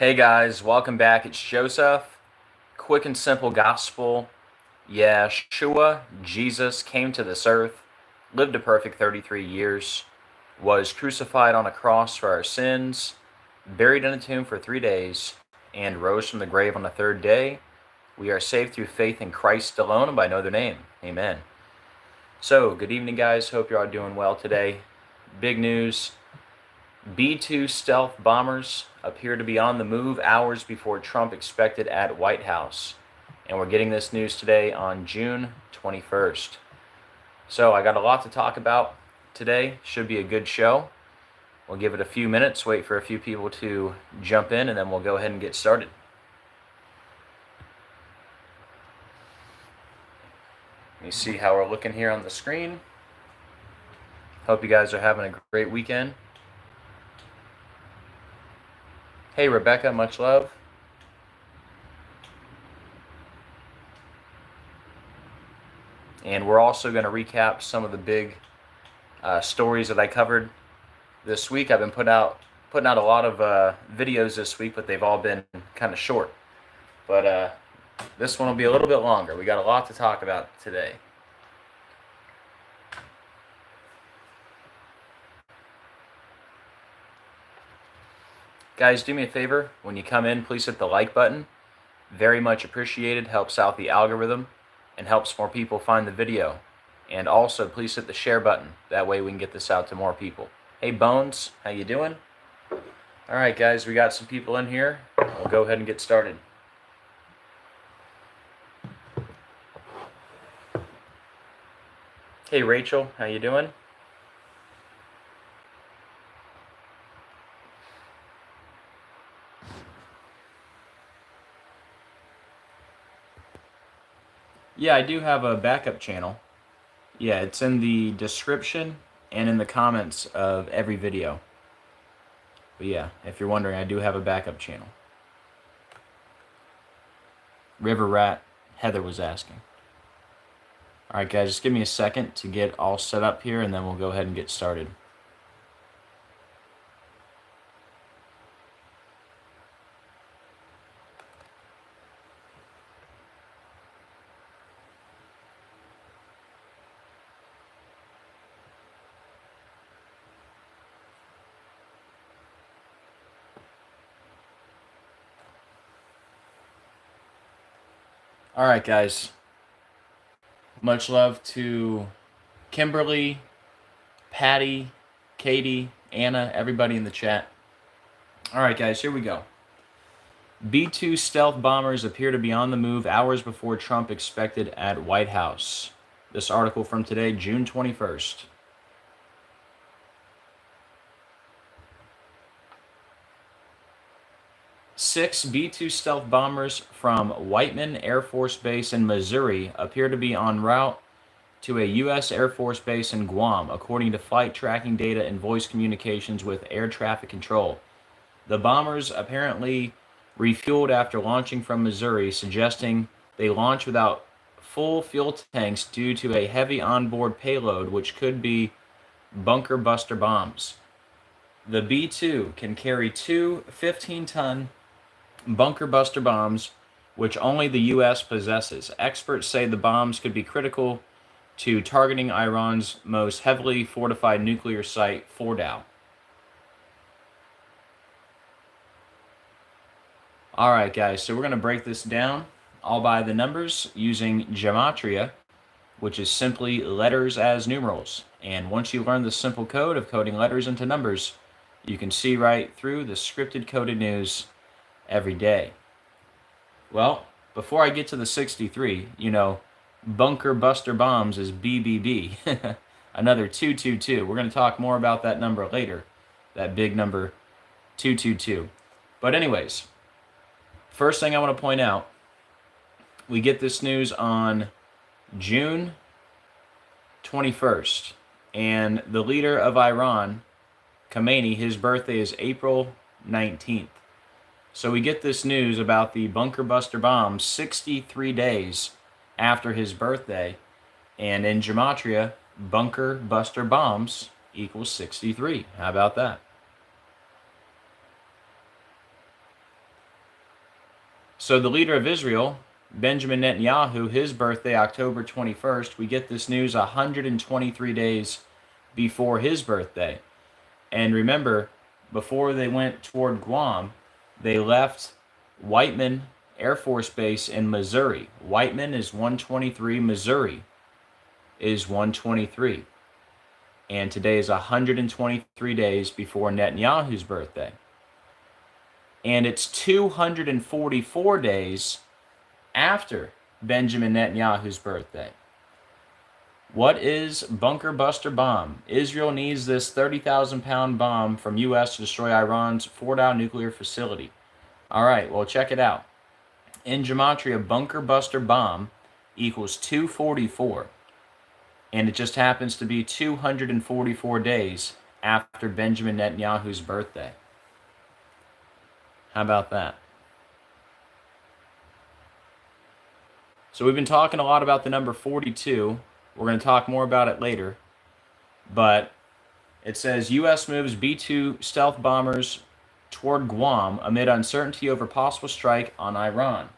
Hey guys, welcome back. It's Joseph. Quick and simple gospel. Yeshua, Jesus, came to this earth, lived a perfect 33 years, was crucified on a cross for our sins, buried in a tomb for 3 days, and rose from the grave on the third day. We are saved through faith in Christ alone and by no other name. Amen. So, good evening, guys. Hope you're all doing well today. Big news. B-2 stealth bombers appear to be on the move hours before Trump expected at White House. And we're getting this news today on June 21st. So I got a lot to talk about today. Should be a good show. We'll give it a few minutes, wait for a few people to jump in, and then we'll go ahead and get started. Let me see how we're looking here on the screen. Hope you guys are having a great weekend. Hey, Rebecca, much love. And we're also going to recap some of the big stories that I covered this week. I've been putting out a lot of videos this week, but they've all been kind of short. But this one will be a little bit longer. We got a lot to talk about today. Guys, do me a favor. When you come in, please hit the like button. Very much appreciated. Helps out the algorithm and helps more people find the video. And also, please hit the share button. That way we can get this out to more people. Hey, Bones, how you doing? All right, guys, we got some people in here. We'll go ahead and get started. Hey, Rachel, how you doing? Yeah, I do have a backup channel. Yeah, it's in the description and in the comments of every video. But yeah, if you're wondering, I do have a backup channel. River Rat, Heather was asking. Alright guys, just give me a second to get all set up here and then we'll go ahead and get started. Alright guys, much love to Kimberly, Patty, Katie, Anna, everybody in the chat. Alright guys, here we go. B-2 stealth bombers appear to be on the move hours before Trump expected at White House. This article from today, June 21st. Six B-2 stealth bombers from Whiteman Air Force Base in Missouri appear to be en route to a U.S. Air Force base in Guam, according to flight tracking data and voice communications with air traffic control. The bombers apparently refueled after launching from Missouri, suggesting they launched without full fuel tanks due to a heavy onboard payload, which could be bunker buster bombs. The B-2 can carry two 15-ton bunker buster bombs, which only the U.S. possesses. Experts say the bombs could be critical to targeting Iran's most heavily fortified nuclear site, Fordow. Alright guys, so we're going to break this down all by the numbers using gematria, which is simply letters as numerals. And once you learn the simple code of coding letters into numbers, you can see right through the scripted coded news every day. Well, before I get to the 63, you know, bunker buster bombs is BBB. Another 222. We're going to talk more about that number later, that big number 222. But anyways, first thing I want to point out, we get this news on June 21st, and the leader of Iran, Khamenei, his birthday is April 19th. So we get this news about the bunker buster bombs 63 days after his birthday, and in gematria, bunker buster bombs equals 63. How about that? So the leader of Israel, Benjamin Netanyahu, his birthday, October 21st, we get this news 123 days before his birthday. And remember, before they went toward Guam, they left Whiteman Air Force Base in Missouri. Whiteman is 123, Missouri is 123. And today is 123 days before Netanyahu's birthday. And it's 244 days after Benjamin Netanyahu's birthday. What is Bunker Buster Bomb? Israel needs this 30,000-pound bomb from U.S. to destroy Iran's Fordow nuclear facility. All right, well, check it out. In gematria, Bunker Buster Bomb equals 244. And it just happens to be 244 days after Benjamin Netanyahu's birthday. How about that? So we've been talking a lot about the number 42. We're going to talk more about it later. But it says U.S. moves B-2 stealth bombers toward Guam amid uncertainty over possible strike on Iran.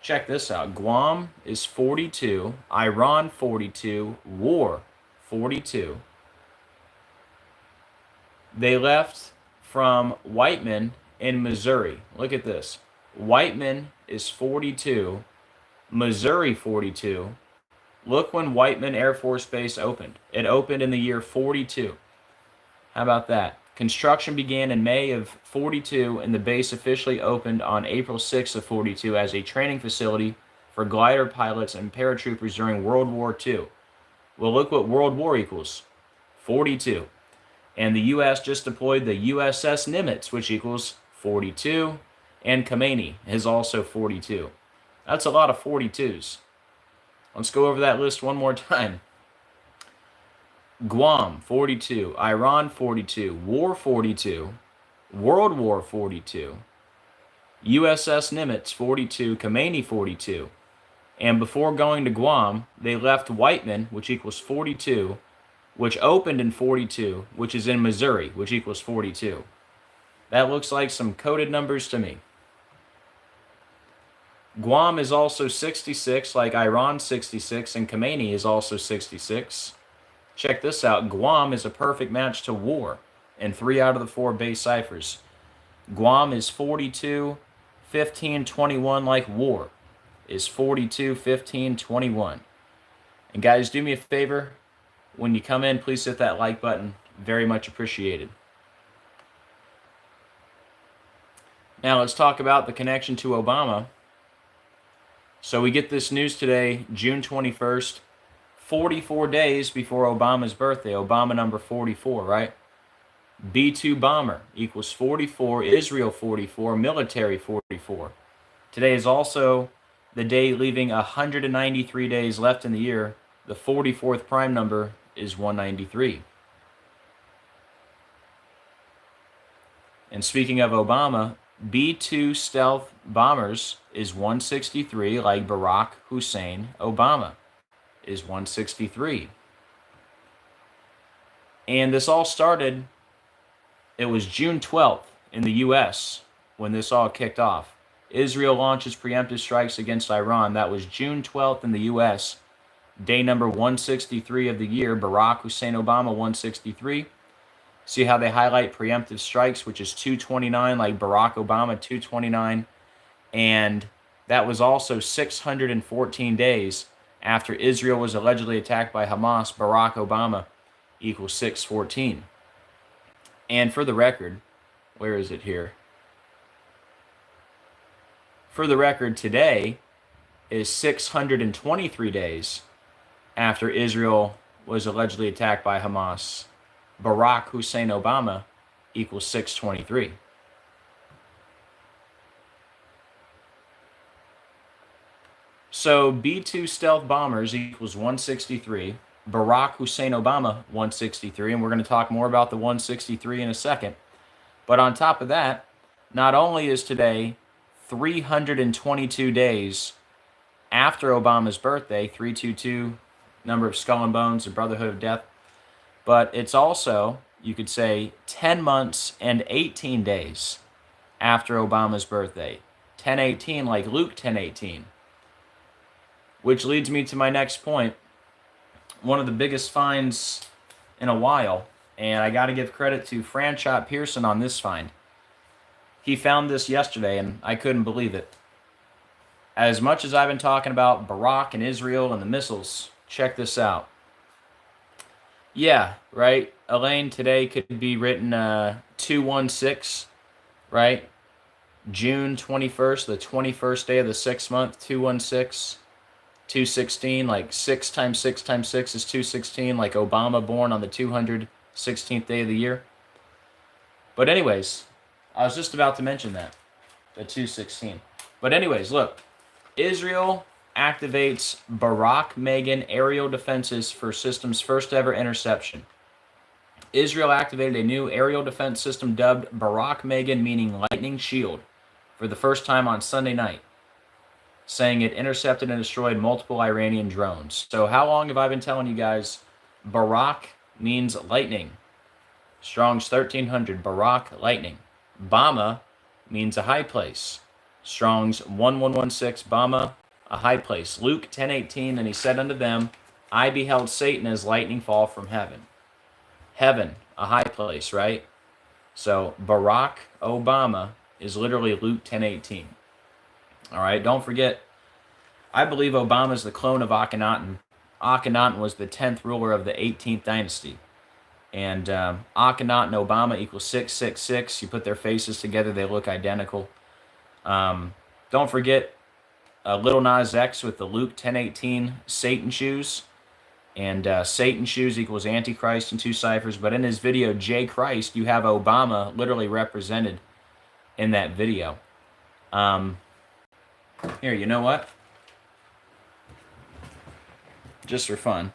Check this out. Guam is 42, Iran 42, war 42. They left from Whiteman in Missouri. Look at this. Whiteman is 42, Missouri 42. Look when Whiteman Air Force Base opened. It opened in the year 42. How about that? Construction began in May of 42, and the base officially opened on April 6th of 42 as a training facility for glider pilots and paratroopers during World War II. Well, look what World War equals. 42. And the U.S. just deployed the USS Nimitz, which equals 42, and Khomeini is also 42. That's a lot of 42s. Let's go over that list one more time. Guam, 42. Iran, 42. War, 42. World War, 42. USS Nimitz, 42. Khomeini, 42. And before going to Guam, they left Whiteman, which equals 42, which opened in 42, which is in Missouri, which equals 42. That looks like some coded numbers to me. Guam is also 66, like Iran 66, and Khomeini is also 66. Check this out. Guam is a perfect match to war in 3 out of the 4 base ciphers. Guam is 42, 15, 21, like war is 42, 15, 21. And guys, do me a favor. When you come in, please hit that like button. Very much appreciated. Now let's talk about the connection to Obama. So we get this news today, June 21st, 44 days before Obama's birthday. Obama number 44, right? B-2 bomber equals 44, Israel 44, military 44. Today is also the day leaving 193 days left in the year. The 44th prime number is 193. And speaking of Obama, B-2 stealth bombers is 163, like Barack Hussein Obama is 163. And this all started, it was June 12th in the U.S. when this all kicked off. Israel launches preemptive strikes against Iran. That was June 12th in the U.S. Day number 163 of the year, Barack Hussein Obama 163. See how they highlight preemptive strikes, which is 229, like Barack Obama 229. And that was also 614 days after Israel was allegedly attacked by Hamas. Barack Obama equals 614. And for the record, where is it here? For the record, today is 623 days after Israel was allegedly attacked by Hamas. Barack Hussein Obama equals 623. So B-2 stealth bombers equals 163. Barack Hussein Obama 163, and we're going to talk more about the 163 in a second. But on top of that, not only is today 322 days after Obama's birthday, 322, number of skull and bones, the brotherhood of death, but it's also, you could say, 10 months and 18 days after Obama's birthday. 10:18 like Luke 10:18. Which leads me to my next point. One of the biggest finds in a while, and I got to give credit to Franchot Pearson on this find. He found this yesterday, and I couldn't believe it. As much as I've been talking about Barack and Israel and the missiles, check this out. Yeah, right, Elaine, today could be written 216, right? June 21st, the 21st day of the 6th month, 216. 216, like 6 times 6 times 6 is 216, like Obama born on the 216th day of the year. But anyways, I was just about to mention that, the 216. But anyways, look, Israel activates Barak Megan aerial defenses for system's first ever interception. Israel activated a new aerial defense system dubbed Barak Megan, meaning lightning shield, for the first time on Sunday night, saying it intercepted and destroyed multiple Iranian drones. So how long have I been telling you guys Barak means lightning? Strong's 1300, Barak, lightning. Bama means a high place. Strong's 1116, Bama, a high place. Luke 10:18, and he said unto them, I beheld Satan as lightning fall from heaven. Heaven, a high place, right? So Barack Obama is literally Luke 10:18. All right, don't forget, I believe Obama is the clone of Akhenaten. Akhenaten was the 10th ruler of the 18th dynasty. And Akhenaten Obama equals 666. You put their faces together, they look identical. Don't forget Little Nas X with the Luke 10:18 Satan shoes. And Satan shoes equals Antichrist in 2 ciphers. But in his video, J Christ, you have Obama literally represented in that video. Here, you know what? Just for fun,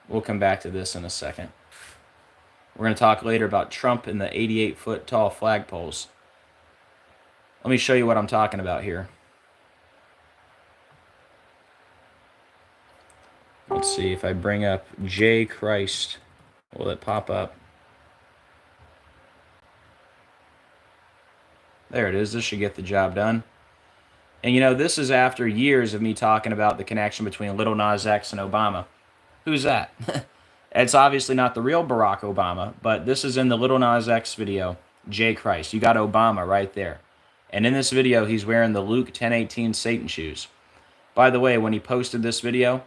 we'll come back to this in a second. We're going to talk later about Trump and the 88-foot tall flagpoles. Let me show you what I'm talking about here. Let's see if I bring up J Christ, will it pop up? There it is. This should get the job done. And you know, this is after years of me talking about the connection between Little Nas X and Obama. Who's that? It's obviously not the real Barack Obama, but this is in the Little Nas X video, J Christ. You got Obama right there. And in this video, he's wearing the Luke 10:18 Satan shoes. By the way, when he posted this video,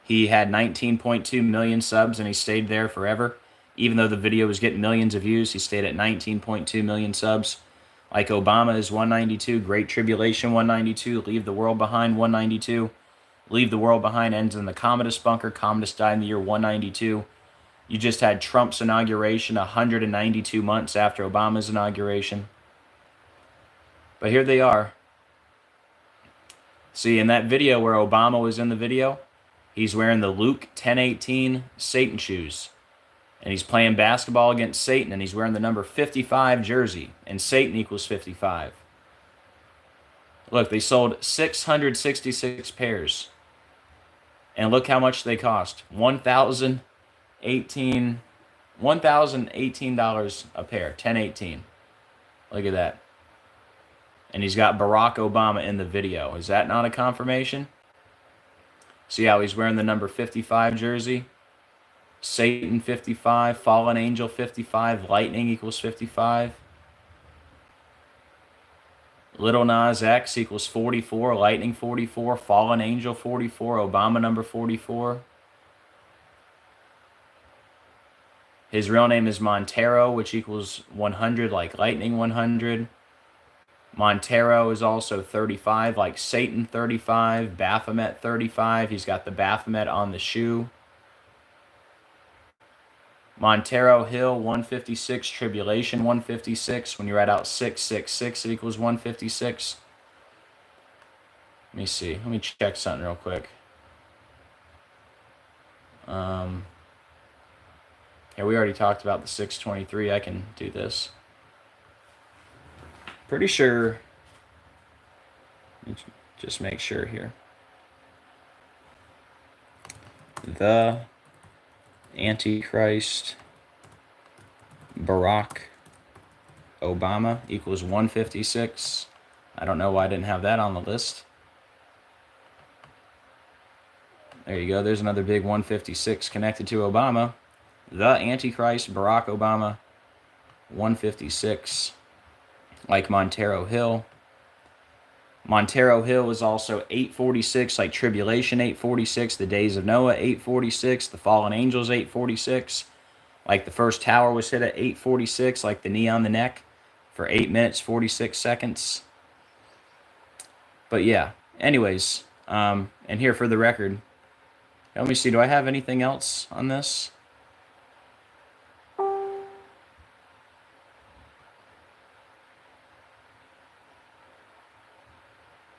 he had 19.2 million subs, and he stayed there forever. Even though the video was getting millions of views, he stayed at 19.2 million subs. Like Obama is 192, Great Tribulation 192, Leave the World Behind 192. Leave the World Behind ends in the Commodus bunker. Commodus died in the year 192. You just had Trump's inauguration 192 months after Obama's inauguration. But here they are. See, in that video where Obama was in the video, he's wearing the Luke 10:18 Satan shoes. And he's playing basketball against Satan, and he's wearing the number 55 jersey, and Satan equals 55. Look, they sold 666 pairs. And look how much they cost. $1,018 a pair, 1018. Look at that. And he's got Barack Obama in the video. Is that not a confirmation? See how he's wearing the number 55 jersey? Satan 55, Fallen Angel 55, Lightning equals 55. Little Nas X equals 44, Lightning 44, Fallen Angel 44, Obama number 44. His real name is Montero, which equals 100, like Lightning 100. Montero is also 35, like Satan 35, Baphomet 35. He's got the Baphomet on the shoe. Montero Hill 156, Tribulation 156. When you write out 666, it equals 156. Let me see. Let me check something real quick. Here, we already talked about the 623. I can do this. Pretty sure. Let me just make sure here. The Antichrist Barack Obama equals 156. I don't know why I didn't have that on the list. There you go. There's another big 156 connected to Obama. The Antichrist, Barack Obama, 156. Like Montero Hill. Montero Hill is also 846, like Tribulation 846, the Days of Noah 846, the Fallen Angels 846. Like the first tower was hit at 846, like the knee on the neck for 8 minutes, 46 seconds. But yeah, anyways, and here for the record, let me see, do I have anything else on this?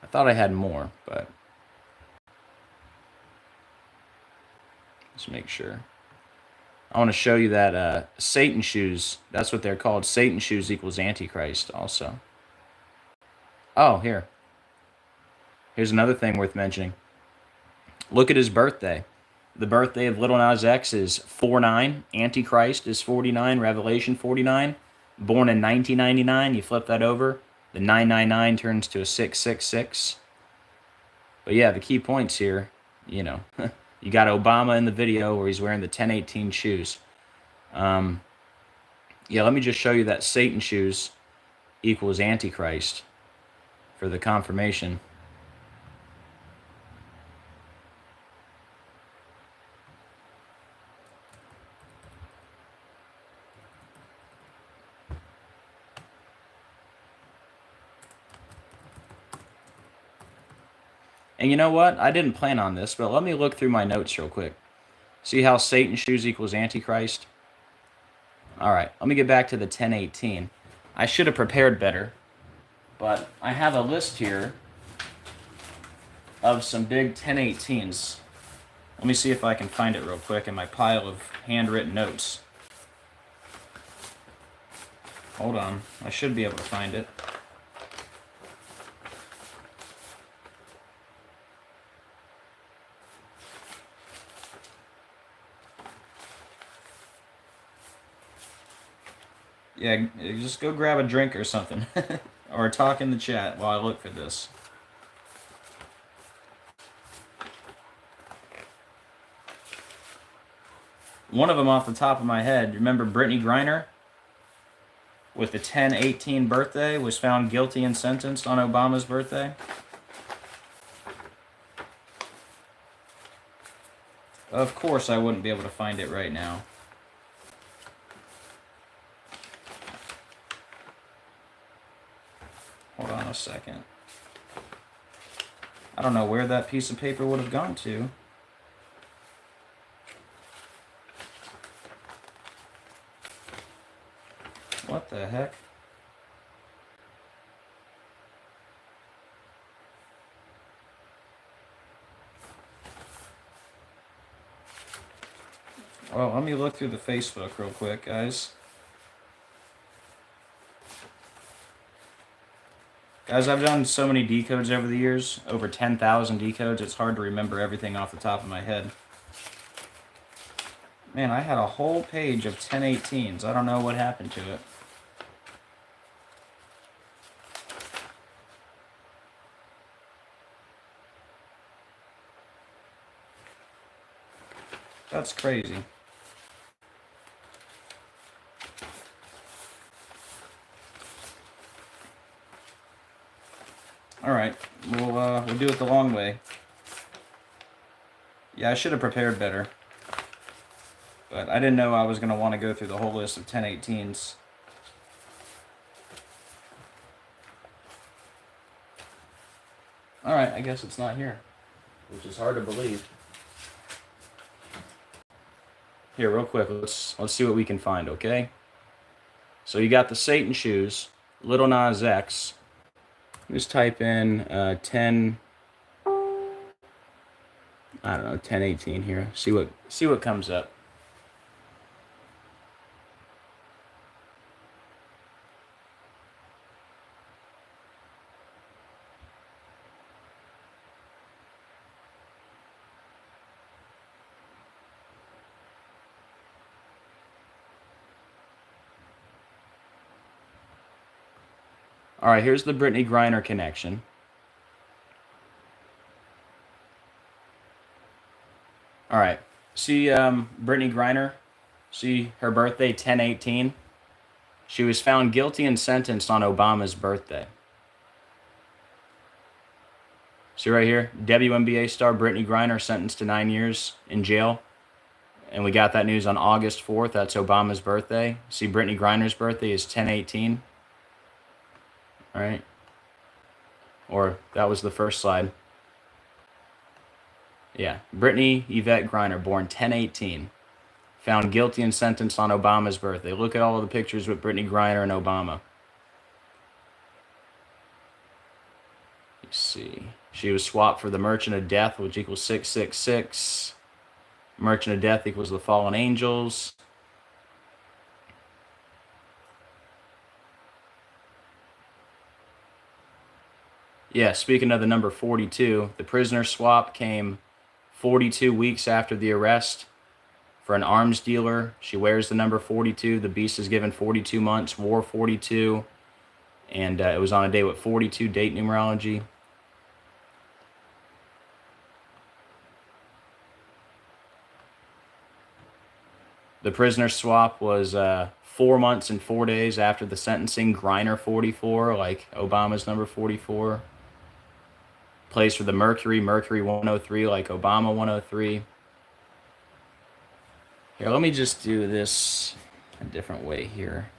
I thought I had more, but let's make sure. I want to show you that Satan shoes, that's what they're called. Satan shoes equals Antichrist also. Oh, here. Here's another thing worth mentioning. Look at his birthday. The birthday of Little Nas X is 49. Antichrist is 49. Revelation 49. Born in 1999. You flip that over. The 999 turns to a 666. But yeah, the key points here, you know, you got Obama in the video where he's wearing the 1018 shoes. Yeah, let me just show you that Satan shoes equals Antichrist for the confirmation. And you know what? I didn't plan on this, but let me look through my notes real quick. See how Satan shoes equals Antichrist? All right, let me get back to the 1018. I should have prepared better, but I have a list here of some big 1018s. Let me see if I can find it real quick in my pile of handwritten notes. Hold on, I should be able to find it. Yeah, just go grab a drink or something. Or talk in the chat while I look for this. One of them off the top of my head, remember Brittany Griner? With the 1018 birthday, was found guilty and sentenced on Obama's birthday. Of course I wouldn't be able to find it right now. Hold on a second. I don't know where that piece of paper would have gone to. What the heck? Well, let me look through the Facebook real quick, guys. Guys, I've done so many decodes over the years, over 10,000 decodes, it's hard to remember everything off the top of my head. Man, I had a whole page of 1018s. I don't know what happened to it. That's crazy. All right, we'll do it the long way. Yeah, I should have prepared better, but I didn't know I was going to want to go through the whole list of 1018s. All right, I guess it's not here, which is hard to believe. Here, real quick, let's see what we can find, okay? So you got the Satan shoes, Little Nas X. Just type in 10. I don't know, 1018 here. See what comes up. All right, here's the Brittany Griner connection. All right, see Brittany Griner? See her birthday, 10/18? She was found guilty and sentenced on Obama's birthday. See right here, WNBA star Brittany Griner sentenced to 9 years in jail. And we got that news on August 4th. That's Obama's birthday. See, Brittany Griner's birthday is 10/18. All right. Or that was the first slide. Yeah. Brittany Yvette Griner, born 10/18. Found guilty and sentenced on Obama's birthday. Look at all of the pictures with Brittany Griner and Obama. Let's see. She was swapped for the Merchant of Death, which equals 666. Merchant of Death equals the fallen angels. Yeah, speaking of the number 42, the prisoner swap came 42 weeks after the arrest for an arms dealer. She wears the number 42. The beast is given 42 months, wore 42, and it was on a day with 42 date numerology. The prisoner swap was 4 months and 4 days after the sentencing. Griner 44, like Obama's number 44. Plays for the Mercury 103, like Obama 103. Here, let me just do this a different way here.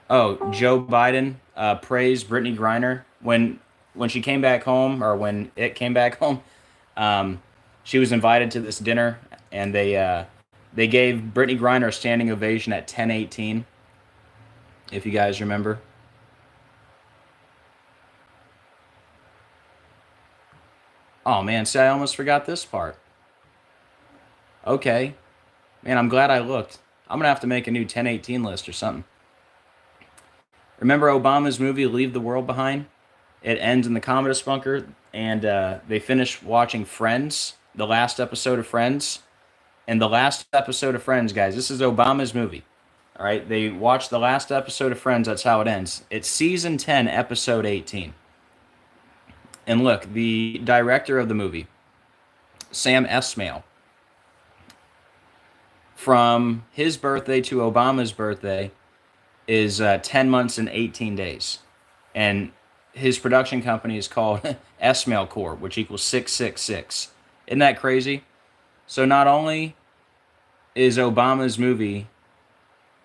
Oh, Joe Biden praised Brittany Griner when she came back home, or when it came back home. She was invited to this dinner, and they gave Brittany Griner a standing ovation at 10/18. If you guys remember. Oh man, see, I almost forgot this part. Okay, man, I'm glad I looked. I'm gonna have to make a new 10/18 list or something. Remember Obama's movie Leave the World Behind? It ends in the Commodus bunker, and they finish watching Friends, the last episode of Friends. And the last episode of Friends, guys, this is Obama's movie. All right, they watch the last episode of Friends. That's how it ends. It's season 10, episode 18. And look, the director of the movie, Sam Esmail, from his birthday to Obama's birthday is 10 months and 18 days. And his production company is called Esmail Corp, which equals 666. Isn't that crazy? So not only is Obama's movie,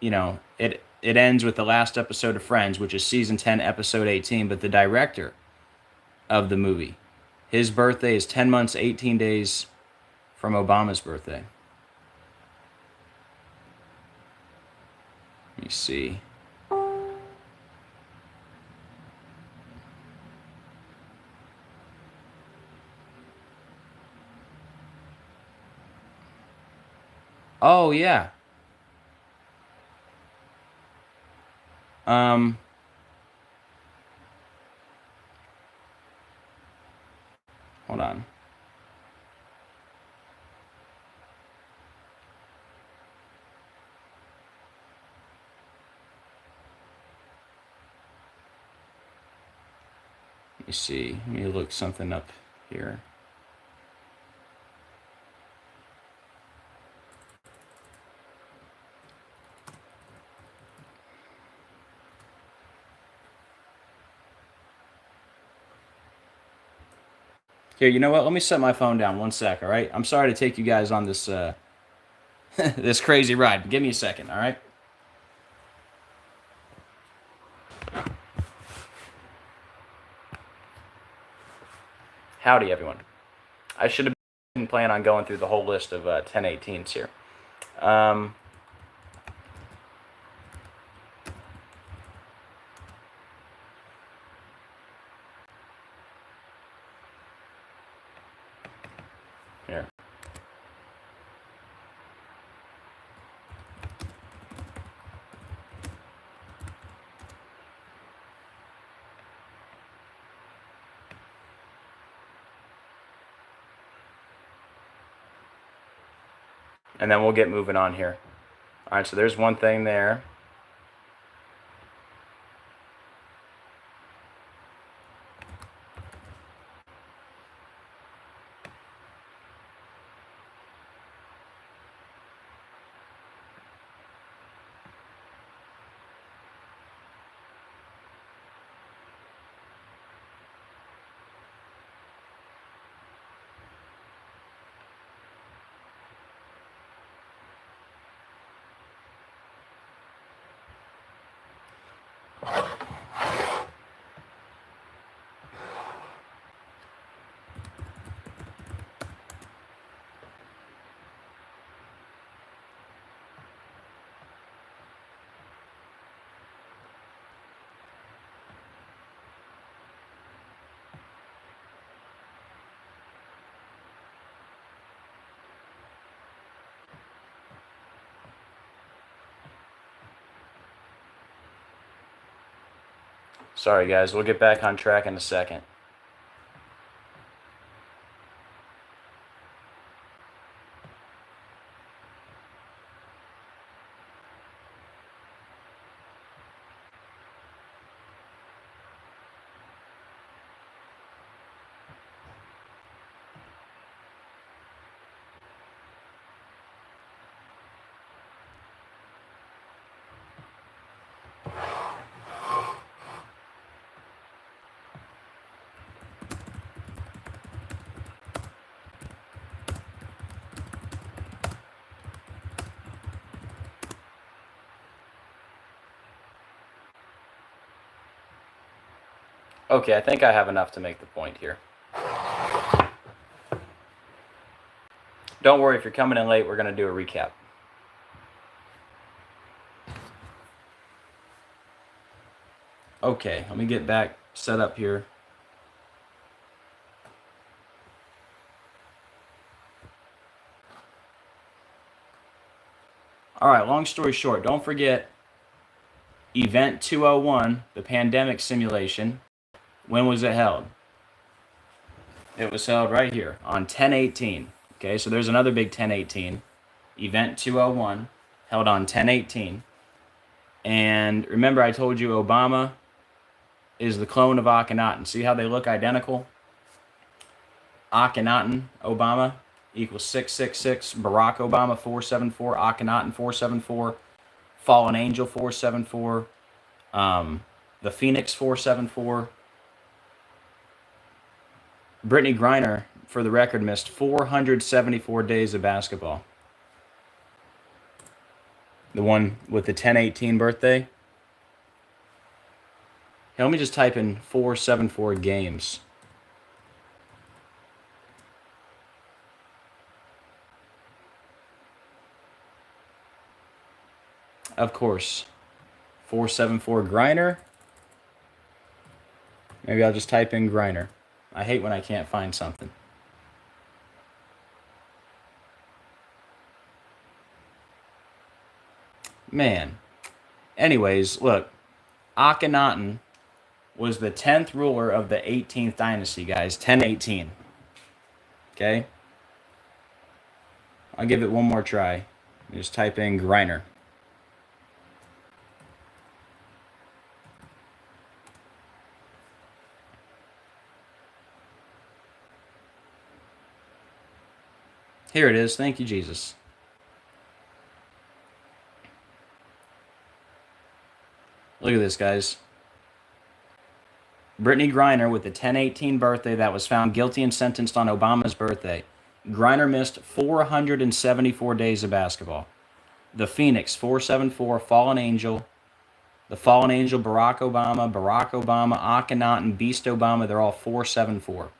it ends with the last episode of Friends, which is season 10, episode 18, but the director of the movie, his birthday is 10 months, 18 days from Obama's birthday. Let me see. Oh, yeah. Um, Hold on. Let me see. Let me look something up here. Here, you know what? Let me set my phone down 1 sec, all right? I'm sorry to take you guys on this this crazy ride. Give me a second, all right? Howdy, everyone. I should have been planning on going through the whole list of 10/18s here. Here. And then we'll get moving on here. All right, so there's one thing there. Sorry, guys. We'll get back on track in a second. Okay, I think I have enough to make the point here. Don't worry, if you're coming in late, we're going to do a recap. Okay, let me get back set up here. All right, long story short, don't forget Event 201, the pandemic simulation. When was it held? It was held right here on 10/18. Okay, so there's another big 10/18. Event 201 held on 10/18. And remember I told you Obama is the clone of Akhenaten. See how they look identical? Akhenaten, Obama, equals 666. Barack Obama, 474. Akhenaten, 474. Fallen Angel, 474. The Phoenix, 474. Brittany Griner, for the record, missed 474 days of basketball. The one with the 10/18 birthday. Hey, let me just type in 474 games. Of course, 474 Griner. Maybe I'll just type in Griner. I hate when I can't find something. Man. Anyways, look. Akhenaten was the 10th ruler of the 18th dynasty, guys. 10/18. Okay? I'll give it one more try. Just type in Griner. Here it is. Thank you, Jesus. Look at this, guys. Brittany Griner with the 10/18 birthday that was found guilty and sentenced on Obama's birthday. Griner missed 474 days of basketball. The Phoenix, 474. Fallen Angel. The Fallen Angel, Barack Obama, Akhenaten, Beast Obama, they're all 474.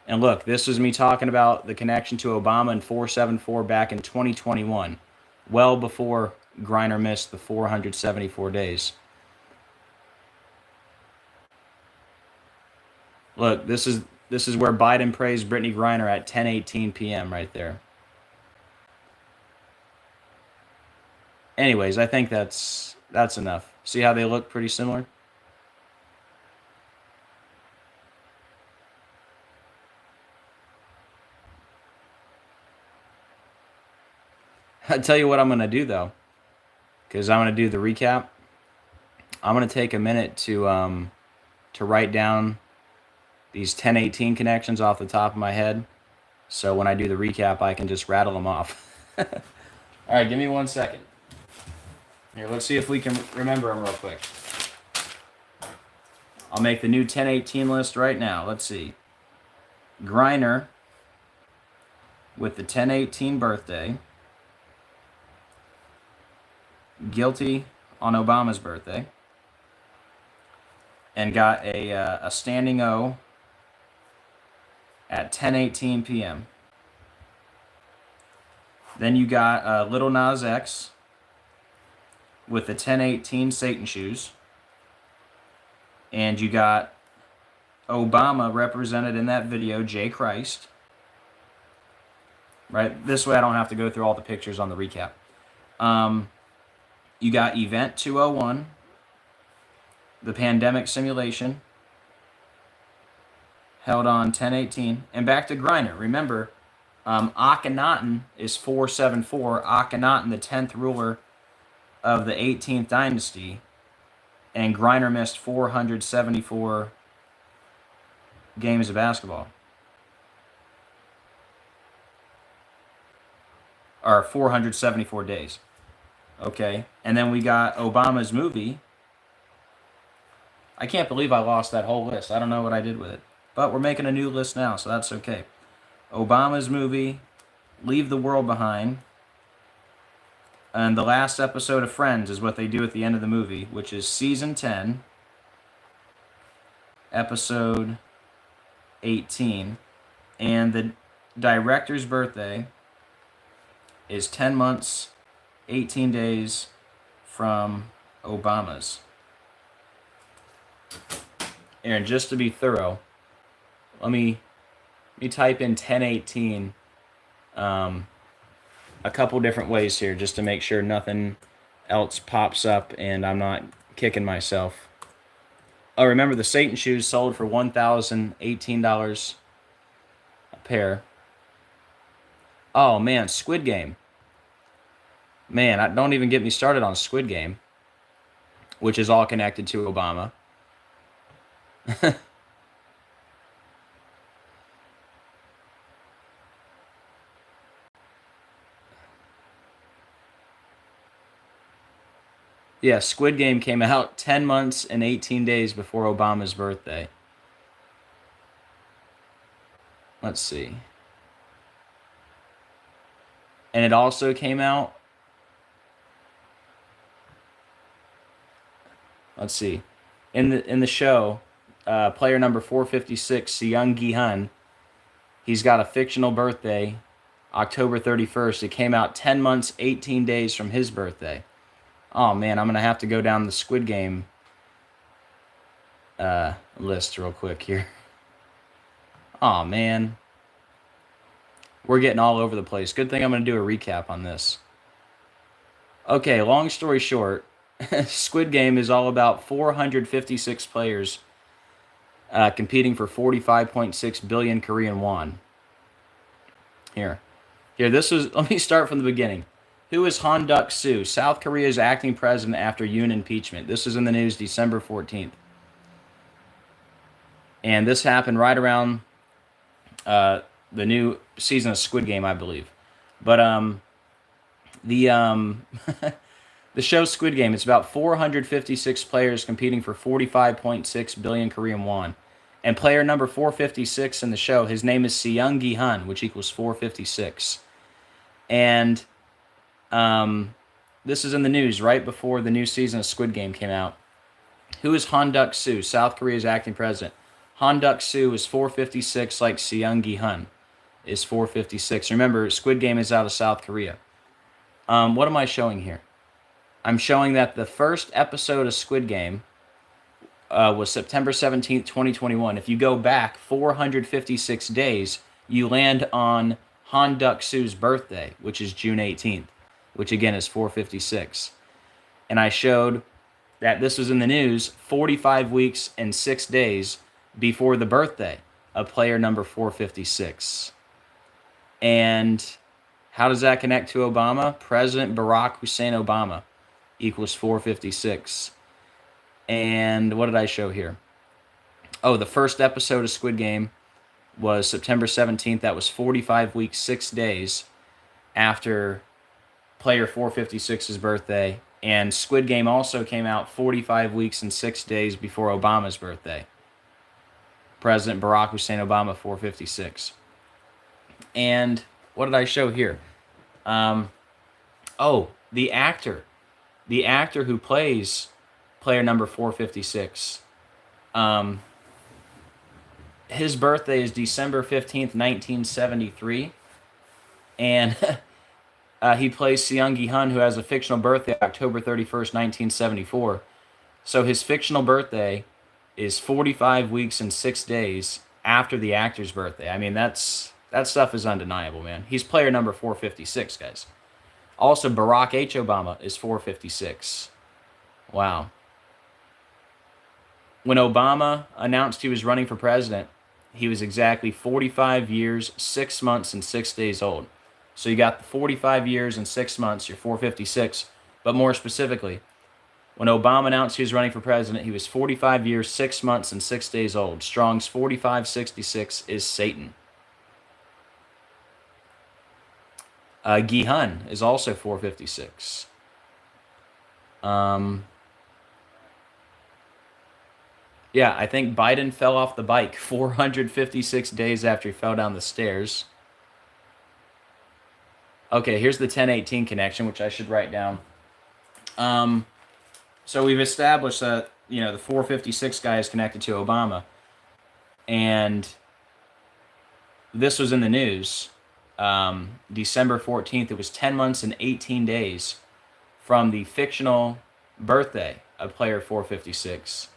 And look, this is me talking about the connection to Obama and 474 back in 2021, well before Griner missed the 474 days. Look, this is where Biden praised Brittany Griner at 10:18 p.m. right there. Anyways, I think that's enough. See how they look pretty similar? I'll tell you what I'm going to do, though, because I'm going to do the recap. I'm going to take a minute to write down these 10/18 connections off the top of my head, so when I do the recap, I can just rattle them off. All right, give me 1 second. Here, let's see if we can remember them real quick. I'll make the new 10/18 list right now. Let's see. Griner with the 10/18 birthday. Guilty on Obama's birthday. And got a standing O at 10:18 p.m. Then you got Little Nas X with the 10/18 Satan shoes. And you got Obama represented in that video, J. Christ. Right? This way I don't have to go through all the pictures on the recap. You got Event 201, the pandemic simulation, held on 10/18, and back to Griner. Remember, Akhenaten is 474. Akhenaten, the 10th ruler of the 18th dynasty, and Griner missed 474 games of basketball. Or 474 days. Okay, and then we got Obama's movie. I can't believe I lost that whole list. I don't know what I did with it. But we're making a new list now, so that's okay. Obama's movie, Leave the World Behind, and the last episode of Friends is what they do at the end of the movie, which is season 10, episode 18. And the director's birthday is 10 months, 18 days from Obama's. And just to be thorough, let me type in 10/18 a couple different ways here just to make sure nothing else pops up and I'm not kicking myself. Oh, remember the Satan shoes sold for $1,018 a pair. Oh man, Squid Game. Man, don't even get me started on Squid Game, which is all connected to Obama. Yeah, Squid Game came out 10 months and 18 days before Obama's birthday. Let's see. And it also came out, let's see, in the show, player number 456, Seung Gi-hun, he's got a fictional birthday, October 31st. It came out 10 months, 18 days from his birthday. Oh man, I'm going to have to go down the Squid Game list real quick here. Oh man. We're getting all over the place. Good thing I'm going to do a recap on this. Okay, long story short, Squid Game is all about 456 players competing for 45.6 billion Korean won. Here, this was, let me start from the beginning. Who is Han Duck-soo, South Korea's acting president after Yoon impeachment? This is in the news December 14th. And this happened right around the new season of Squid Game, I believe. But the show Squid Game, it's about 456 players competing for 45.6 billion Korean won. And player number 456 in the show, his name is Seung Gi-hun, which equals 456. And this is in the news right before the new season of Squid Game came out. Who is Han Duck-soo, South Korea's acting president? Han Duck-soo is 456, like Seung Gi-hun is 456. Remember, Squid Game is out of South Korea. What am I showing here? I'm showing that the first episode of Squid Game was September 17th, 2021. If you go back 456 days, you land on Han Duck-soo's birthday, which is June 18th, which again is 456. And I showed that this was in the news 45 weeks and 6 days before the birthday of player number 456. And how does that connect to Obama? President Barack Hussein Obama equals 456. And what did I show here? Oh, the first episode of Squid Game was September 17th. That was 45 weeks, 6 days after player 456's birthday. And Squid Game also came out 45 weeks and 6 days before Obama's birthday. President Barack Hussein Obama, 456. And what did I show here? Oh, the actor. The actor who plays player number 456. His birthday is December 15th, 1973. And he plays Seung Gi-hun, who has a fictional birthday October 31st, 1974. So his fictional birthday is 45 weeks and 6 days after the actor's birthday. I mean, that stuff is undeniable, man. He's player number 456, guys. Also, Barack H. Obama is 456. Wow. When Obama announced he was running for president, he was exactly 45 years, 6 months, and 6 days old. So you got the 45 years and 6 months, you're 456. But more specifically, when Obama announced he was running for president, he was 45 years, 6 months, and 6 days old. Strong's 4566 is Satan. Gi-hun is also 456. Yeah, I think Biden fell off the bike 456 days after he fell down the stairs. Okay, here's the 1018 connection, which I should write down. So we've established that, the 456 guy is connected to Obama. And this was in the news. December 14th, it was 10 months and 18 days from the fictional birthday of player 456.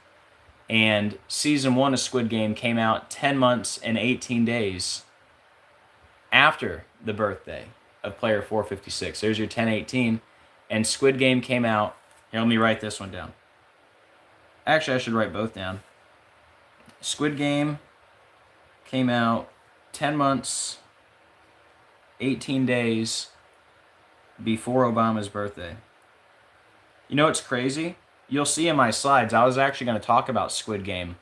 And season 1 of Squid Game came out 10 months and 18 days after the birthday of player 456. There's your 1018. And Squid Game came out. Here, let me write this one down. Actually, I should write both down. Squid Game came out 10 months, 18 days before Obama's birthday. You know what's crazy? You'll see in my slides, I was actually going to talk about Squid Game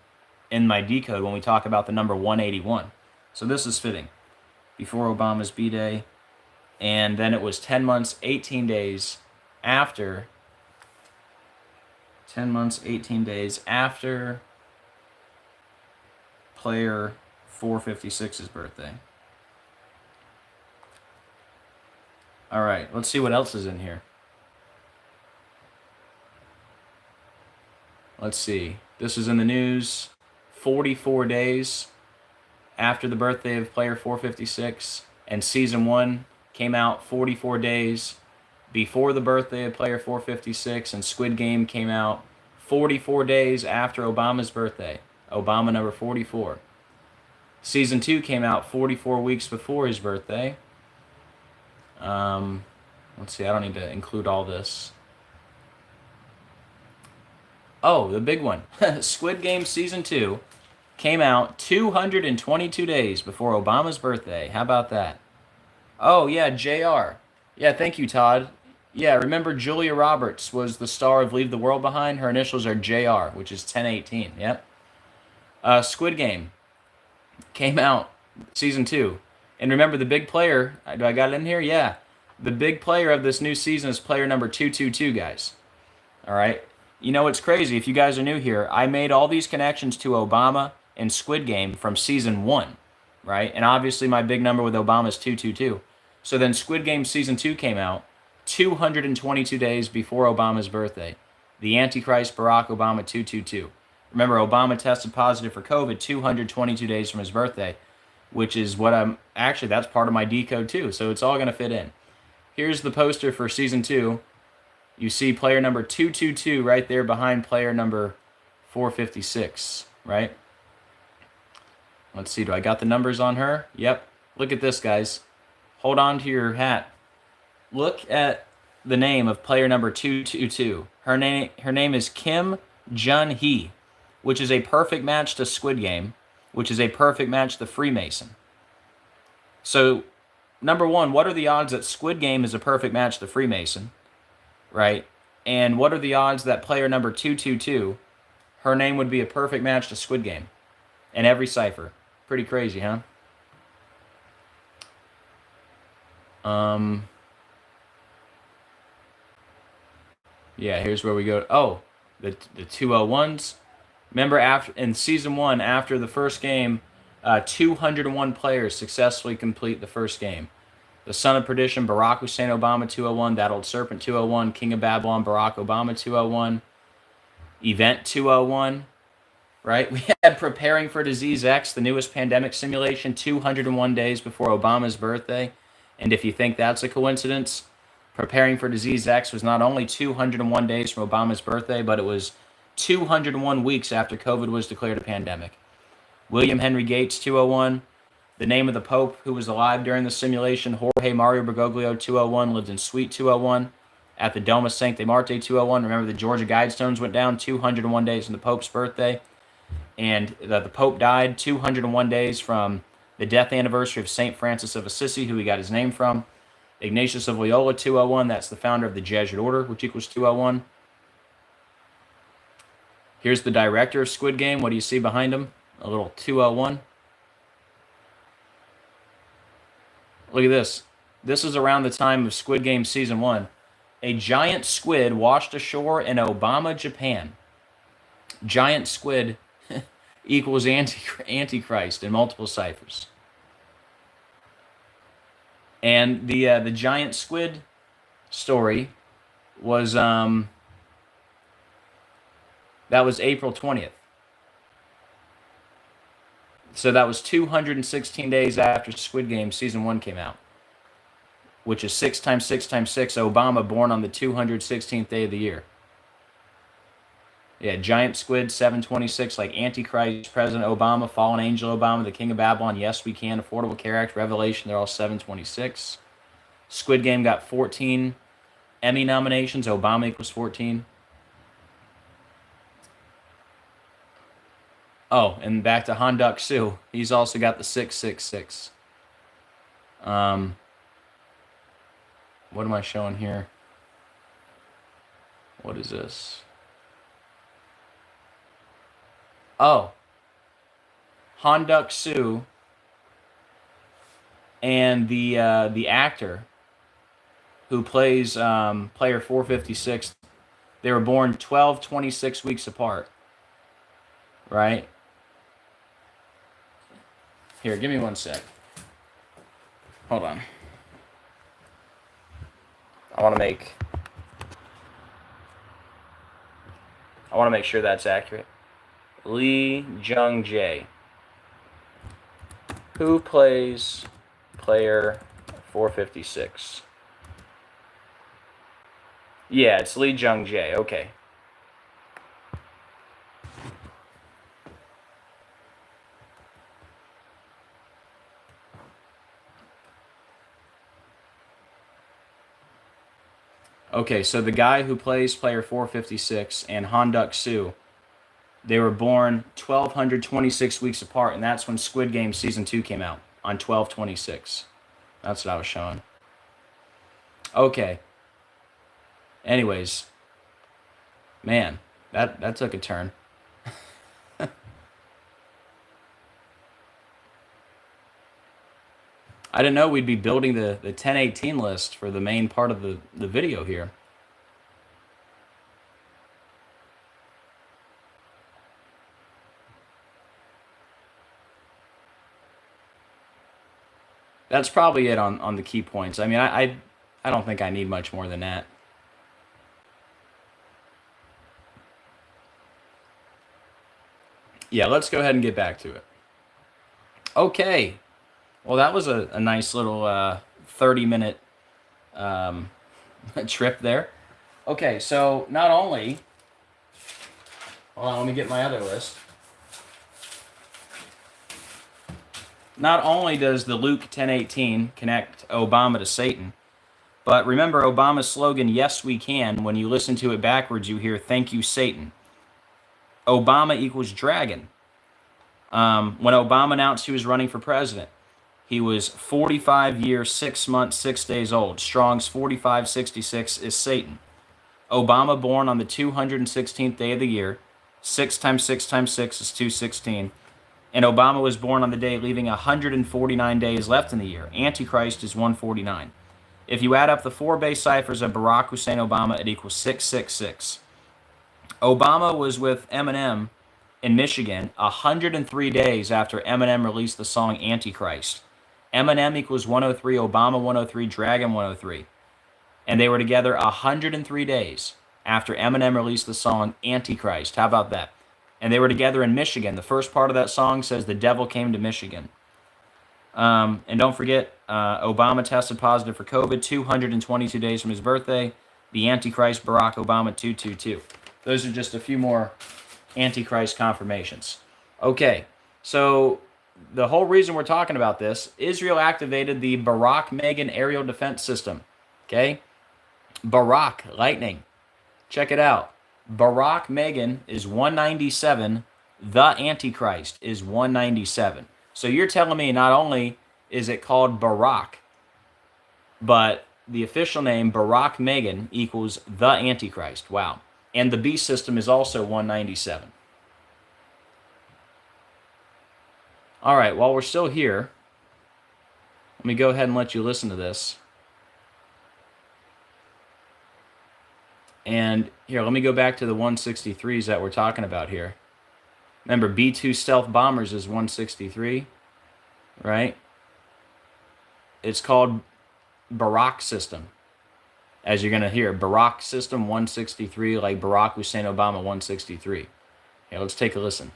in my decode when we talk about the number 181. So this is fitting. Before Obama's B-Day. And then it was 10 months, 18 days after. 10 months, 18 days after player 456's birthday. All right, let's see what else is in here. Let's see. This is in the news 44 days after the birthday of player 456. And season 1 came out 44 days before the birthday of player 456. And Squid Game came out 44 days after Obama's birthday. Obama number 44. Season 2 came out 44 weeks before his birthday. Let's see, I don't need to include all this. Oh, the big one. Squid Game Season 2 came out 222 days before Obama's birthday. How about that? Oh, yeah, JR. Yeah, thank you, Todd. Yeah, remember Julia Roberts was the star of Leave the World Behind? Her initials are JR, which is 1018. Yep. Squid Game came out Season 2. And remember the big player, do I got it in here? Yeah. The big player of this new season is player number 222, guys. All right. You know what's crazy? If you guys are new here, I made all these connections to Obama and Squid Game from Season 1, right? And obviously my big number with Obama is 222. So then Squid Game Season 2 came out 222 days before Obama's birthday. The Antichrist Barack Obama 222. Remember, Obama tested positive for COVID 222 days from his birthday, which is what that's part of my decode too. So it's all going to fit in. Here's the poster for Season 2. You see player number 222 right there behind player number 456, right? Let's see, do I got the numbers on her? Yep. Look at this, guys. Hold on to your hat. Look at the name of player number 222. Her name is Kim Jun-hee, which is a perfect match to Squid Game, which is a perfect match to Freemason. So, number one, what are the odds that Squid Game is a perfect match to Freemason? Right? And what are the odds that player number 222, her name would be a perfect match to Squid Game in every cipher? Pretty crazy, huh? Yeah, here's where we go. Oh, the 201s. Remember, in Season 1, after the first game, 201 players successfully complete the first game. The Son of Perdition, Barack Hussein Obama 201, That Old Serpent 201, King of Babylon, Barack Obama 201, Event 201, right? We had Preparing for Disease X, the newest pandemic simulation, 201 days before Obama's birthday. And if you think that's a coincidence, Preparing for Disease X was not only 201 days from Obama's birthday, but it was 201 weeks after COVID was declared a pandemic. William Henry Gates 201, The name of the Pope who was alive during the simulation, Jorge Mario Bergoglio, 201, lived in Suite 201 at the Doma Sancte Marte 201. Remember, the Georgia Guidestones went down 201 days from the Pope's birthday. And the Pope died 201 days from the death anniversary of St. Francis of Assisi, who he got his name from. Ignatius of Loyola, 201. That's the founder of the Jesuit order, which equals 201. Here's the director of Squid Game. What do you see behind him? A little 201. Look at this. This is around the time of Squid Game Season 1. A giant squid washed ashore in Obama, Japan. Giant squid equals Antichrist in multiple ciphers. And the giant squid story was that was April 20th. So that was 216 days after Squid Game Season 1 came out, which is 6 times 6 times 6. Obama born on the 216th day of the year. Yeah, giant squid, 726, like Antichrist, President Obama, Fallen Angel Obama, the King of Babylon, Yes We Can, Affordable Care Act, Revelation, they're all 726. Squid Game got 14 Emmy nominations. Obama equals 14. Oh, and back to Han Duck-Soo. He's also got the 666. What am I showing here? What is this? Oh, Han Duck-Soo and the actor who plays player 456, they were born 26 weeks apart, right? Here, give me one sec. Hold on. I want to make sure that's accurate. Lee Jung-jae. Who plays player 456? Yeah, it's Lee Jung-jae. Okay. Okay, so the guy who plays player 456 and Han Duck-Soo, they were born 1,226 weeks apart, and that's when Squid Game Season 2 came out, on 12/26. That's what I was showing. Okay. Anyways. Man, that took a turn. I didn't know we'd be building the 1018 list for the main part of the video here. That's probably it on the key points. I mean, I don't think I need much more than that. Yeah, let's go ahead and get back to it. Okay. Well, that was a nice little 30-minute trip there. Okay, so not only... Hold on, let me get my other list. Not only does the Luke 10:18 connect Obama to Satan, but remember Obama's slogan, Yes We Can, when you listen to it backwards, you hear, Thank you, Satan. Obama equals dragon. When Obama announced he was running for president, he was 45 years, 6 months, 6 days old. Strong's 4566 is Satan. Obama born on the 216th day of the year. 6 times 6 times 6 is 216. And Obama was born on the day leaving 149 days left in the year. Antichrist is 149. If you add up the 4 base ciphers of Barack Hussein Obama, it equals 666. Obama was with Eminem in Michigan 103 days after Eminem released the song Antichrist. Eminem equals 103, Obama 103, Dragon 103. And they were together 103 days after Eminem released the song Antichrist. How about that? And they were together in Michigan. The first part of that song says the devil came to Michigan. And don't forget, Obama tested positive for COVID 222 days from his birthday. The Antichrist, Barack Obama 222. Those are just a few more Antichrist confirmations. Okay, so the whole reason we're talking about this, Israel activated the Barak Megan aerial defense system. Okay? Barak, lightning. Check it out. Barak Megan is 197. The Antichrist is 197. So you're telling me not only is it called Barak, but the official name, Barak Megan, equals the Antichrist. Wow. And the beast system is also 197. All right, while we're still here, let me go ahead and let you listen to this. And here, let me go back to the 163s that we're talking about here. Remember, B-2 stealth bombers is 163, right? It's called Barak system. As you're going to hear, Barak system 163, like Barack Hussein Obama 163. Here, let's take a listen.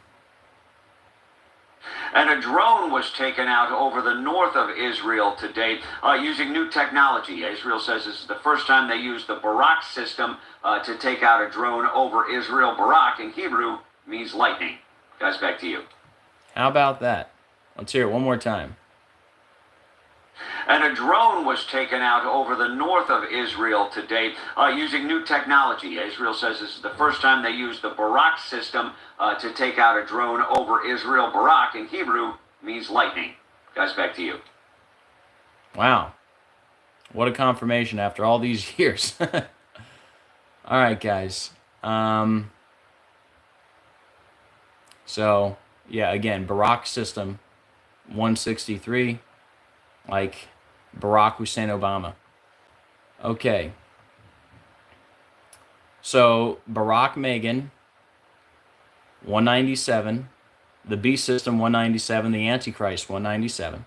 And a drone was taken out over the north of Israel today using new technology. Israel says this is the first time they used the Barak system to take out a drone over Israel. Barak in Hebrew means lightning. Guys, back to you. How about that? Let's hear it one more time. And a drone was taken out over the north of Israel today using new technology. Israel says this is the first time they used the Barak system to take out a drone over Israel. Barak in Hebrew means lightning. Guys, back to you. Wow. What a confirmation after all these years. All right, guys. So, yeah, again, Barak system 163, like Barack Hussein Obama. Okay. So, Barak Megan, 197. The beast system, 197. The Antichrist, 197.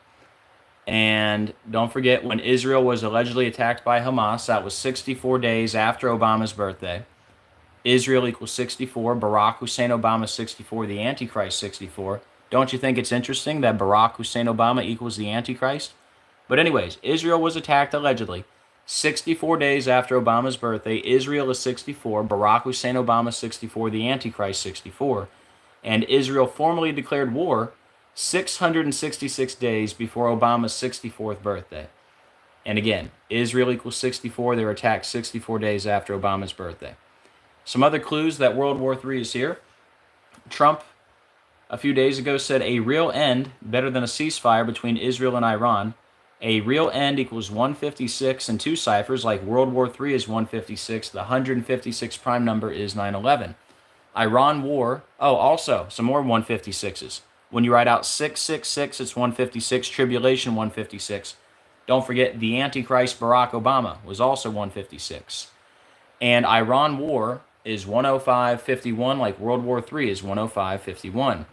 And don't forget, when Israel was allegedly attacked by Hamas, that was 64 days after Obama's birthday. Israel equals 64. Barack Hussein Obama 64. The Antichrist 64. Don't you think it's interesting that Barack Hussein Obama equals the Antichrist? But anyways, Israel was attacked allegedly 64 days after Obama's birthday. Israel is 64. Barack Hussein Obama 64. The Antichrist 64. And Israel formally declared war 666 days before Obama's 64th birthday. And again, Israel equals 64. They were attacked 64 days after Obama's birthday. Some other clues that World War III is here. Trump, a few days ago, said a real end better than a ceasefire between Israel and Iran. A real end equals 156 and two ciphers, like World War III is 156. The 156 prime number is 9/11. Iran war. Oh, also, some more 156s. When you write out 666, it's 156. Tribulation, 156. Don't forget, the Antichrist Barack Obama was also 156. And Iran war is 105.51, like World War III is 105.51.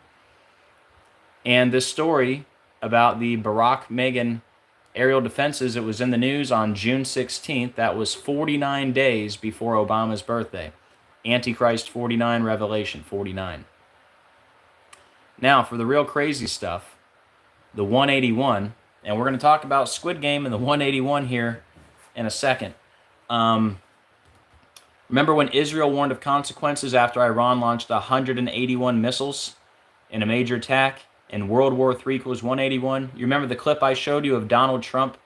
And this story about the Barak Megan aerial defenses, it was in the news on June 16th. That was 49 days before Obama's birthday. Antichrist 49, Revelation 49. Now, for the real crazy stuff, the 181, and we're going to talk about Squid Game and the 181 here in a second. Remember when Israel warned of consequences after Iran launched 181 missiles in a major attack, and World War III equals 181? You remember the clip I showed you of Donald Trump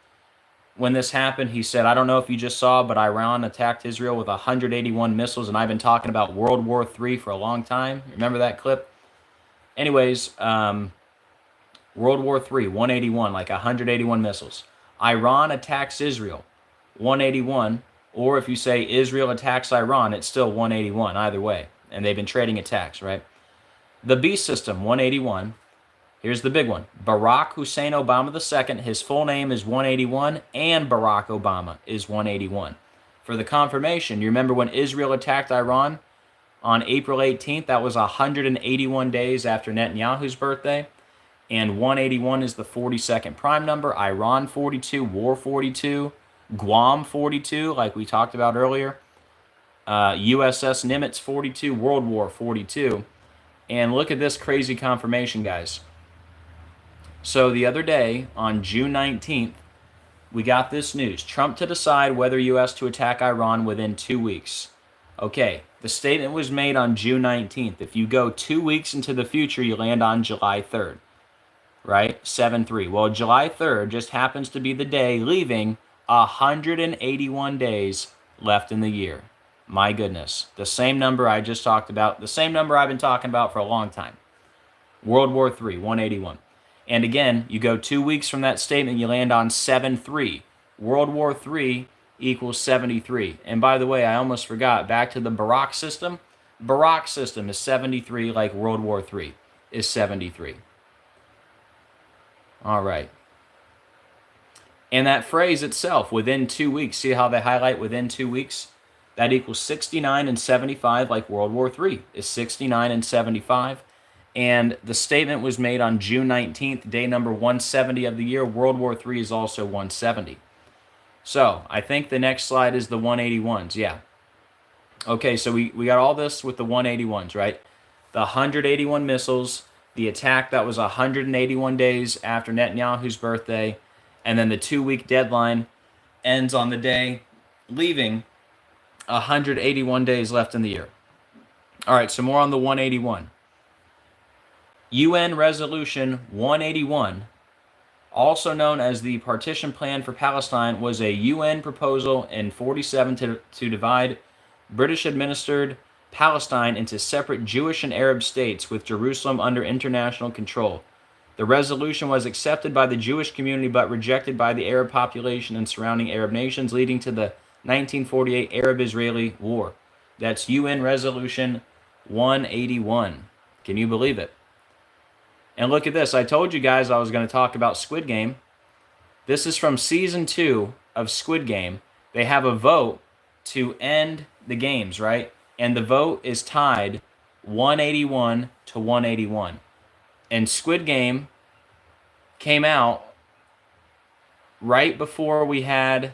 when this happened? He said, I don't know if you just saw, but Iran attacked Israel with 181 missiles, and I've been talking about World War III for a long time. Remember that clip? Anyways, World War III, 181, like 181 missiles. Iran attacks Israel, 181. Or if you say Israel attacks Iran, it's still 181, either way. And they've been trading attacks, right? The beast system, 181. Here's the big one. Barack Hussein Obama II, his full name is 181, and Barack Obama is 181. For the confirmation, you remember when Israel attacked Iran on April 18th? That was 181 days after Netanyahu's birthday. And 181 is the 42nd prime number. Iran 42, War 42. Guam 42, like we talked about earlier. USS Nimitz 42, World War 42. And look at this crazy confirmation, guys. So the other day, on June 19th, we got this news. Trump to decide whether U.S. to attack Iran within 2 weeks. Okay, the statement was made on June 19th. If you go 2 weeks into the future, you land on July 3rd. right? 7-3. Well, July 3rd just happens to be the day leaving 181 days left in the year. My goodness. The same number I just talked about, the same number I've been talking about for a long time. World War III, 181. And again, you go 2 weeks from that statement, you land on 7-3. World War III equals 73. And by the way, I almost forgot, back to the Barak system. Barak system is 73, like World War III is 73. All right. And that phrase itself, within 2 weeks, see how they highlight within 2 weeks? That equals 69 and 75, like World War III is 69 and 75. And the statement was made on June 19th, day number 170 of the year. World War III is also 170. So I think the next slide is the 181s. Yeah. Okay, so we got all this with the 181s, right? The 181 missiles, the attack that was 181 days after Netanyahu's birthday, and then the 2-week deadline ends on the day leaving 181 days left in the year. All right, so more on the 181. UN Resolution 181, also known as the Partition Plan for Palestine, was a UN proposal in 47 to divide British-administered Palestine into separate Jewish and Arab states with Jerusalem under international control. The resolution was accepted by the Jewish community but rejected by the Arab population and surrounding Arab nations, leading to the 1948 Arab-Israeli War. That's UN Resolution 181. Can you believe it? And look at this. I told you guys I was going to talk about Squid Game. This is from Season 2 of Squid Game. They have a vote to end the games, right? And the vote is tied 181 to 181. And Squid Game came out right before we had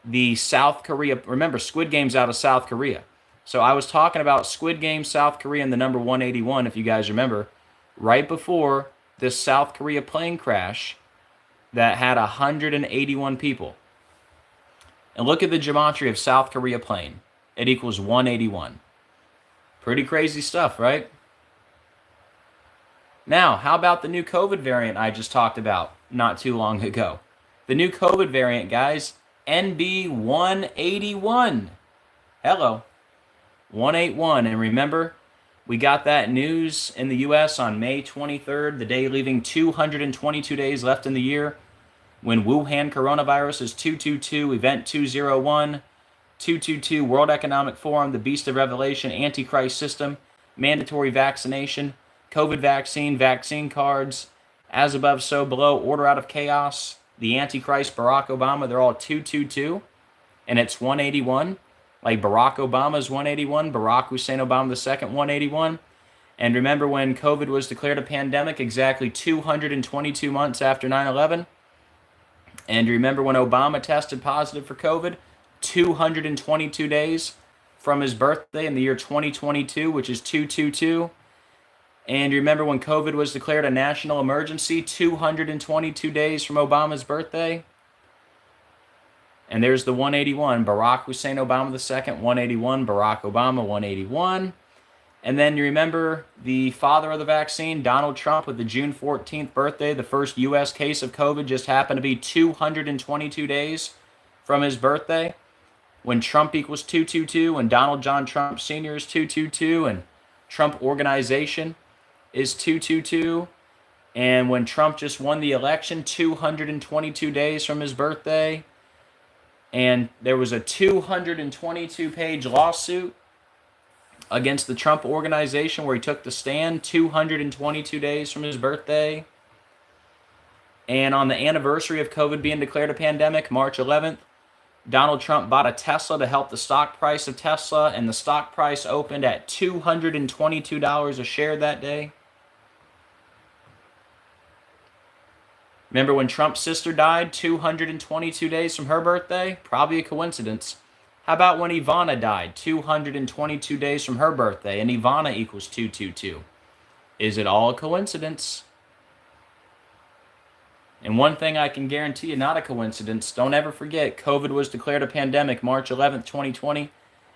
the South Korea. Remember, Squid Game's out of South Korea. So I was talking about Squid Game, South Korea, and the number 181, if you guys remember, right before this South Korea plane crash that had 181 people. And look at the gematria of South Korea plane. It equals 181. Pretty crazy stuff, right? Now, how about the new COVID variant I just talked about not too long ago? The new COVID variant, guys, NB181. Hello, 181. And remember, we got that news in the U.S. on May 23rd, the day leaving 222 days left in the year, when Wuhan coronavirus is 222, Event 201, 222, World Economic Forum, the Beast of Revelation, Antichrist system, mandatory vaccination, COVID vaccine, vaccine cards, as above, so below, order out of chaos, the Antichrist, Barack Obama, they're all 222, and it's 181. Like Barack Obama's 181, Barack Hussein Obama II, 181. And remember when COVID was declared a pandemic, exactly 222 months after 9/11? And remember when Obama tested positive for COVID, 222 days from his birthday in the year 2022, which is 222. And remember when COVID was declared a national emergency, 222 days from Obama's birthday? And there's the 181, Barack Hussein Obama II, 181, Barack Obama, 181. And then you remember the father of the vaccine, Donald Trump, with the June 14th birthday. The first U.S. case of COVID just happened to be 222 days from his birthday. When Trump equals 222, and Donald John Trump Sr. is 222, and Trump Organization is 222. And when Trump just won the election, 222 days from his birthday. And there was a 222-page lawsuit against the Trump Organization where he took the stand 222 days from his birthday. And on the anniversary of COVID being declared a pandemic, March 11th, Donald Trump bought a Tesla to help the stock price of Tesla, and the stock price opened at $222 a share that day. Remember when Trump's sister died 222 days from her birthday? Probably a coincidence. How about when Ivana died 222 days from her birthday, and Ivana equals 222? Is it all a coincidence? And one thing I can guarantee you, not a coincidence, don't ever forget, COVID was declared a pandemic March 11th, 2020,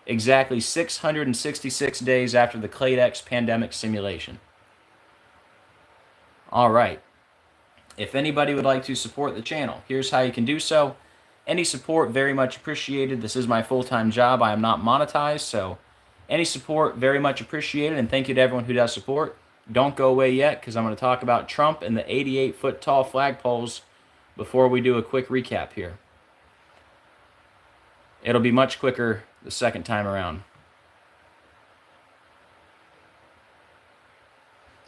exactly 666 days after the Clade X pandemic simulation. All right. If anybody would like to support the channel, here's how you can do so. Any support, very much appreciated. This is my full-time job. I am not monetized, so any support, very much appreciated. And thank you to everyone who does support. Don't go away yet, because I'm going to talk about Trump and the 88-foot tall flagpoles before we do a quick recap here. It'll be much quicker the second time around.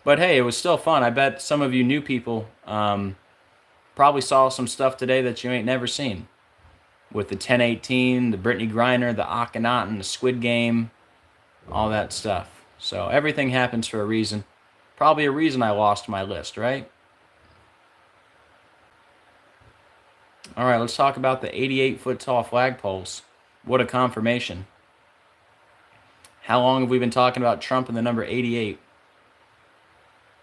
But hey, it was still fun. I bet some of you new people probably saw some stuff today that you ain't never seen. With the 1018, the Brittany Griner, the Akhenaten, the Squid Game, all that stuff. So everything happens for a reason. Probably a reason I lost my list, right? All right, let's talk about the 88-foot tall flagpoles. What a confirmation. How long have we been talking about Trump and the number 88?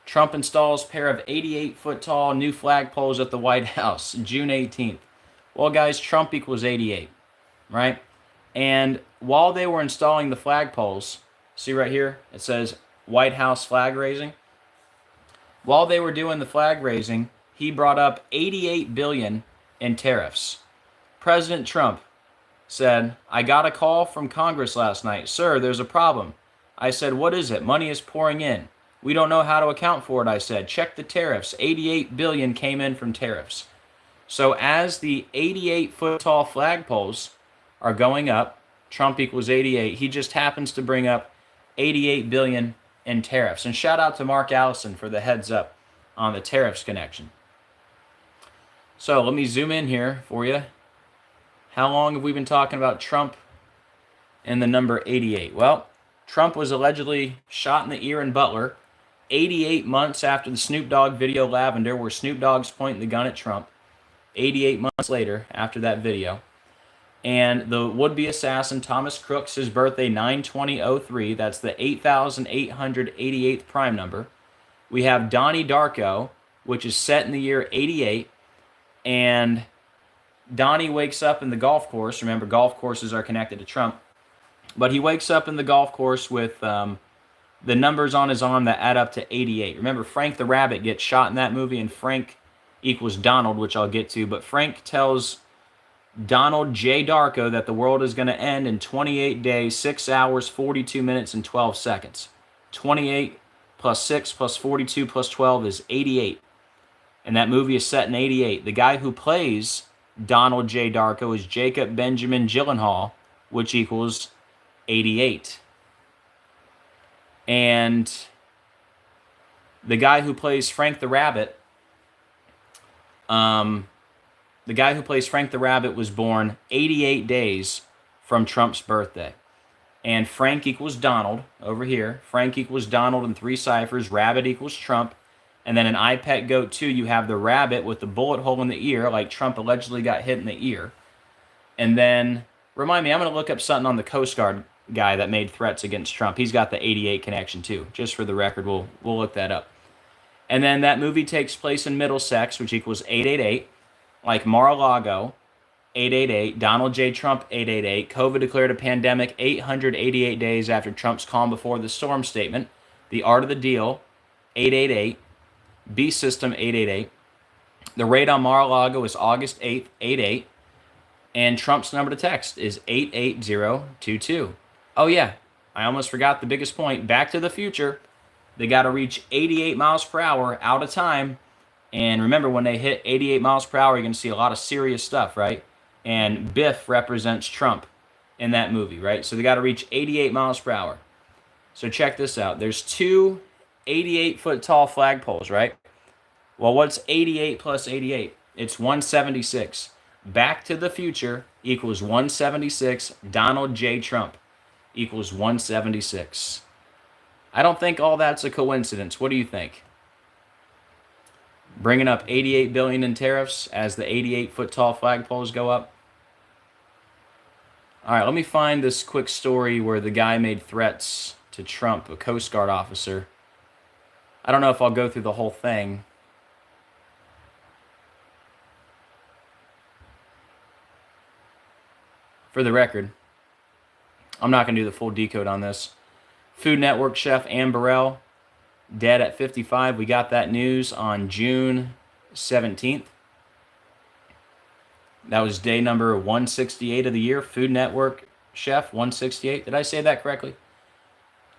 Trump installs pair of 88-foot tall new flagpoles at the White House, June 18th. Well, guys, Trump equals 88, right? And while they were installing the flagpoles, see right here, it says White House flag raising. While they were doing the flag raising, he brought up $88 billion in tariffs. President Trump said, "I got a call from Congress last night. Sir, there's a problem." I said, "What is it?" "Money is pouring in. We don't know how to account for it," I said. "Check the tariffs. 88 billion came in from tariffs." So as the 88-foot tall flagpoles are going up, Trump equals 88. He just happens to bring up 88 billion in tariffs. And shout out to Mark Allison for the heads up on the tariffs connection. So let me zoom in here for you. How long have we been talking about Trump and the number 88? Well, Trump was allegedly shot in the ear in Butler 88 months after the Snoop Dogg video Lavender, where Snoop Dogg's pointing the gun at Trump. 88 months later after that video. And the would-be assassin, Thomas Crooks, his birthday 9/20/03. That's the 8,888th prime number. We have Donnie Darko, which is set in the year 88. And Donnie wakes up in the golf course. Remember, golf courses are connected to Trump. But he wakes up in the golf course with the numbers on his arm that add up to 88. Remember, Frank the Rabbit gets shot in that movie, and Frank equals Donald, which I'll get to. But Frank tells Donald J. Darko that the world is going to end in 28 days, 6 hours, 42 minutes, and 12 seconds. 28 plus 6 plus 42 plus 12 is 88. And that movie is set in 88. The guy who plays Donald J. Darko is Jacob Benjamin Gyllenhaal, which equals 88. And the guy who plays Frank the Rabbit, was born 88 days from Trump's birthday. And Frank equals Donald over here. Frank equals Donald in 3 ciphers. Rabbit equals Trump. And then in I Pet Goat 2, you have the rabbit with the bullet hole in the ear, like Trump allegedly got hit in the ear. And then, remind me, I'm going to look up something on the Coast Guard guy that made threats against Trump. He's got the 88 connection too. Just for the record, we'll look that up. And then that movie takes place in Middlesex, which equals 888. Like Mar-a-Lago, 888. Donald J. Trump, 888. COVID declared a pandemic 888 days after Trump's calm before the storm statement. The Art of the Deal, 888. Beast System, 888. The raid on Mar-a-Lago is August 8th, 88. And Trump's number to text is 88022. Oh yeah, I almost forgot the biggest point. Back to the Future. They got to reach 88 miles per hour out of time. And remember, when they hit 88 miles per hour, you're going to see a lot of serious stuff, right? And Biff represents Trump in that movie, right? So they got to reach 88 miles per hour. So check this out. There's 2 88-foot tall flagpoles, right? Well, what's 88 plus 88? It's 176. Back to the Future equals 176. Donald J. Trump equals 176. I don't think all that's a coincidence. What do you think? Bringing up 88 billion in tariffs as the 88-foot tall flagpoles go up. All right, let me find this quick story where the guy made threats to Trump, a Coast Guard officer. I don't know if I'll go through the whole thing. For the record, I'm not going to do the full decode on this. Food Network chef Ann Burrell, dead at 55. We got that news on June 17th. That was day number 168 of the year. Food Network Chef 168. Did I say that correctly?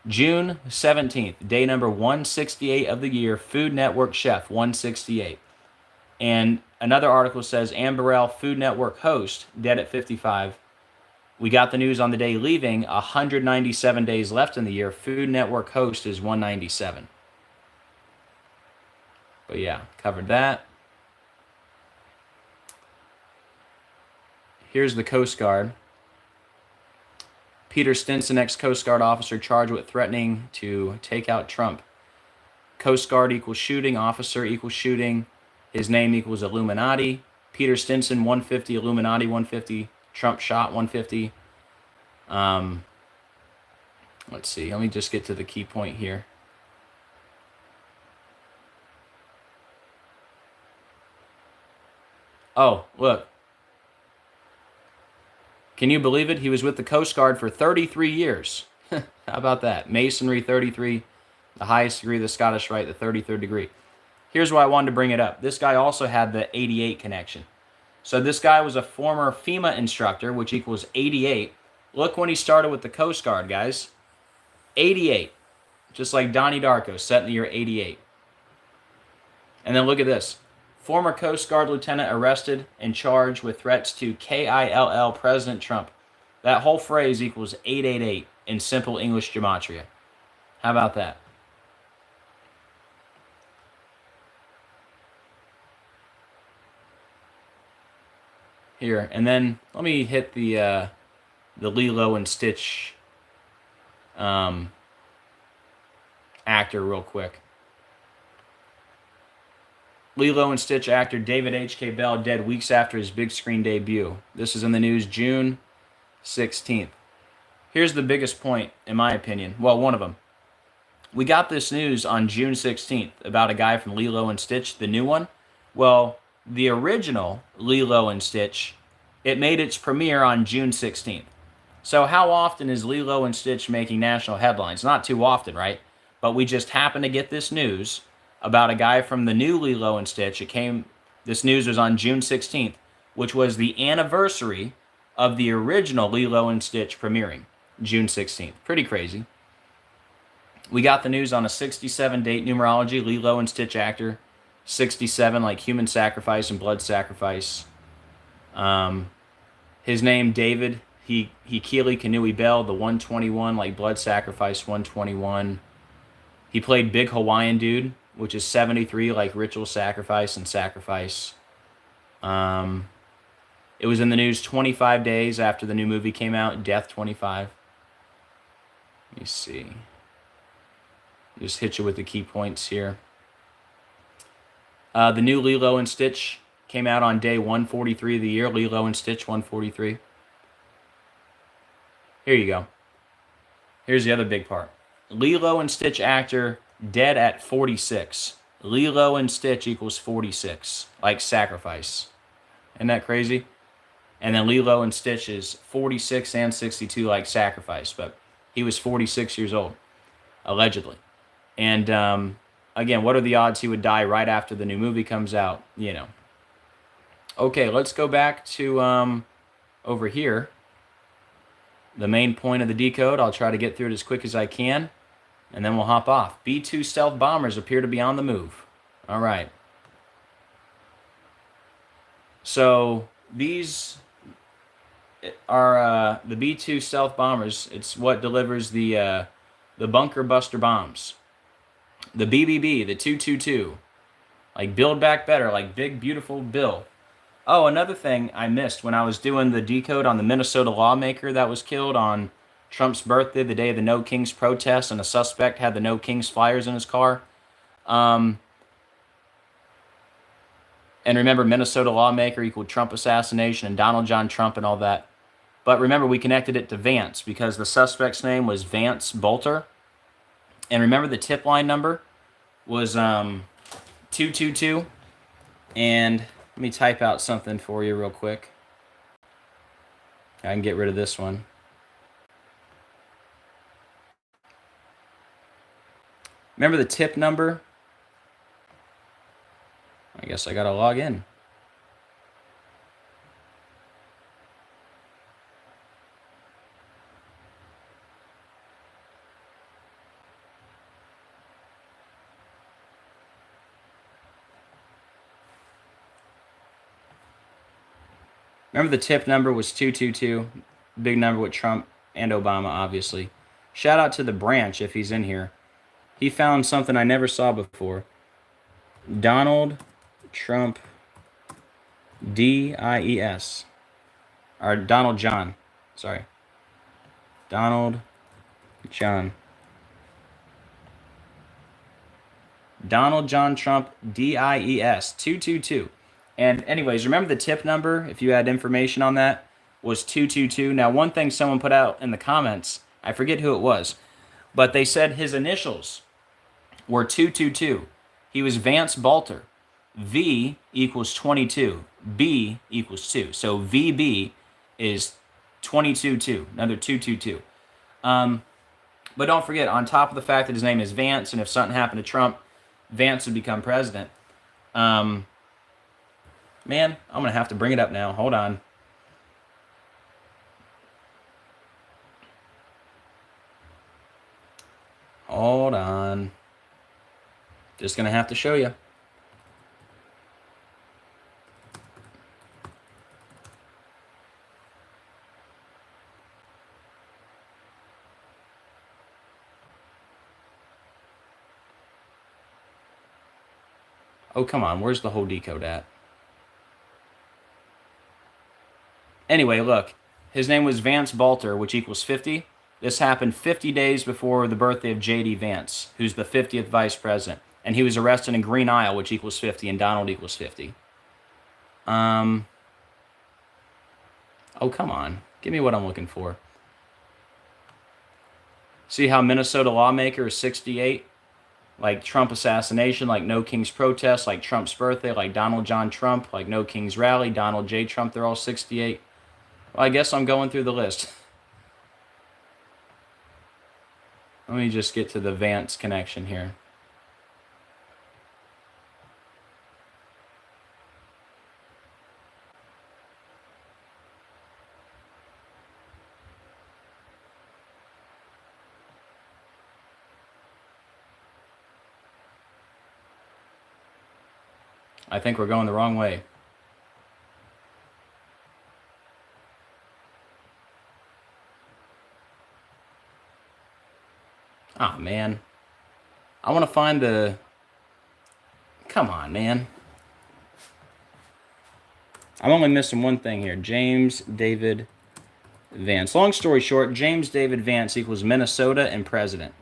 June 17th, day number 168 of the year. Food Network Chef 168. And another article says Ann Burrell, Food Network host, dead at 55. We got the news on the day leaving, 197 days left in the year. Food Network host is 197. But yeah, covered that. Here's the Coast Guard. Peter Stinson, ex-Coast Guard officer charged with threatening to take out Trump. Coast Guard equals shooting, officer equals shooting. His name equals Illuminati. Peter Stinson, 150, Illuminati, 150. Trump shot, 150. Let's see. Let me just get to the key point here. Oh, look. Can you believe it? He was with the Coast Guard for 33 years. How about that? Masonry, 33. The highest degree of the Scottish Rite, the 33rd degree. Here's why I wanted to bring it up. This guy also had the 88 connection. So this guy was a former FEMA instructor, which equals 88. Look when he started with the Coast Guard, guys. 88. Just like Donnie Darko, set in the year 88. And then look at this. Former Coast Guard lieutenant arrested and charged with threats to KILL President Trump. That whole phrase equals 888 in simple English gematria. How about that? Here, and then let me hit the Lilo and Stitch actor real quick. Lilo and Stitch actor David H.K. Bell dead weeks after his big screen debut. This is in the news June 16th. Here's the biggest point, in my opinion. Well, one of them. We got this news on June 16th about a guy from Lilo and Stitch, the new one. Well, the original Lilo and Stitch, it made its premiere on June 16th. So how often is Lilo and Stitch making national headlines? Not too often, right? But we just happened to get this news about a guy from the new Lilo and Stitch. This news was on June 16th, which was the anniversary of the original Lilo and Stitch premiering, June 16th. Pretty crazy. We got the news on a 67 date numerology, Lilo and Stitch actor, 67 like human sacrifice and blood sacrifice. His name David Hikili Kanui Bell, the 121 like blood sacrifice 121. He played Big Hawaiian Dude, which is 73 like ritual sacrifice and sacrifice. It was in the news 25 days after the new movie came out, Death 25. Let me see. Just hit you with the key points here. The new Lilo and Stitch came out on day 143 of the year. Lilo and Stitch 143. Here you go. Here's the other big part. Lilo and Stitch actor dead at 46. Lilo and Stitch equals 46, like sacrifice. Isn't that crazy? And then Lilo and Stitch is 46 and 62, like sacrifice. But he was 46 years old, allegedly. And again, what are the odds he would die right after the new movie comes out? You know. Okay, let's go back to over here. The main point of the decode. I'll try to get through it as quick as I can. And then we'll hop off. B-2 stealth bombers appear to be on the move. All right. So these are the B-2 stealth bombers. It's what delivers the bunker buster bombs. The BBB, the 222. Like Build Back Better, like Big Beautiful Bill. Oh, another thing I missed when I was doing the decode on the Minnesota lawmaker that was killed on Trump's birthday, the day of the No Kings protest, and a suspect had the No Kings flyers in his car. And remember, Minnesota lawmaker equaled Trump assassination and Donald John Trump and all that. But remember, we connected it to Vance because the suspect's name was Vance Bolter. And remember, the tip line number was 222. And let me type out something for you real quick. I can get rid of this one. Remember the tip number? I guess I gotta log in. Remember the tip number was 222. Big number with Trump and Obama, obviously. Shout out to the branch if he's in here. He found something I never saw before. Donald Trump DIES. Or Donald John. Sorry. Donald John. Donald John Trump DIES 222. And anyways, remember the tip number, if you had information on that, was 222. Now, one thing someone put out in the comments, I forget who it was, but they said his initials were 222. He was Vance Balter. V equals 22. B equals 2. So VB is 222, another 222. But don't forget, on top of the fact that his name is Vance, and if something happened to Trump, Vance would become president. Man, I'm going to have to bring it up now. Hold on. Hold on. Just going to have to show you. Oh, come on. Where's the whole decode at? Anyway, look. His name was Vance Balter, which equals 50. This happened 50 days before the birthday of J.D. Vance, who's the 50th vice president. And he was arrested in Green Isle, which equals 50, and Donald equals 50. Oh, come on. Give me what I'm looking for. See how Minnesota lawmaker is 68? Like Trump assassination, like No King's protest, like Trump's birthday, like Donald John Trump, like No King's rally, Donald J. Trump, they're all 68. Well, I guess I'm going through the list. Let me just get to the Vance connection here. I think we're going the wrong way. Ah, man. I want to find the... Come on, man. I'm only missing one thing here. James David Vance. Long story short, James David Vance equals Minnesota and president.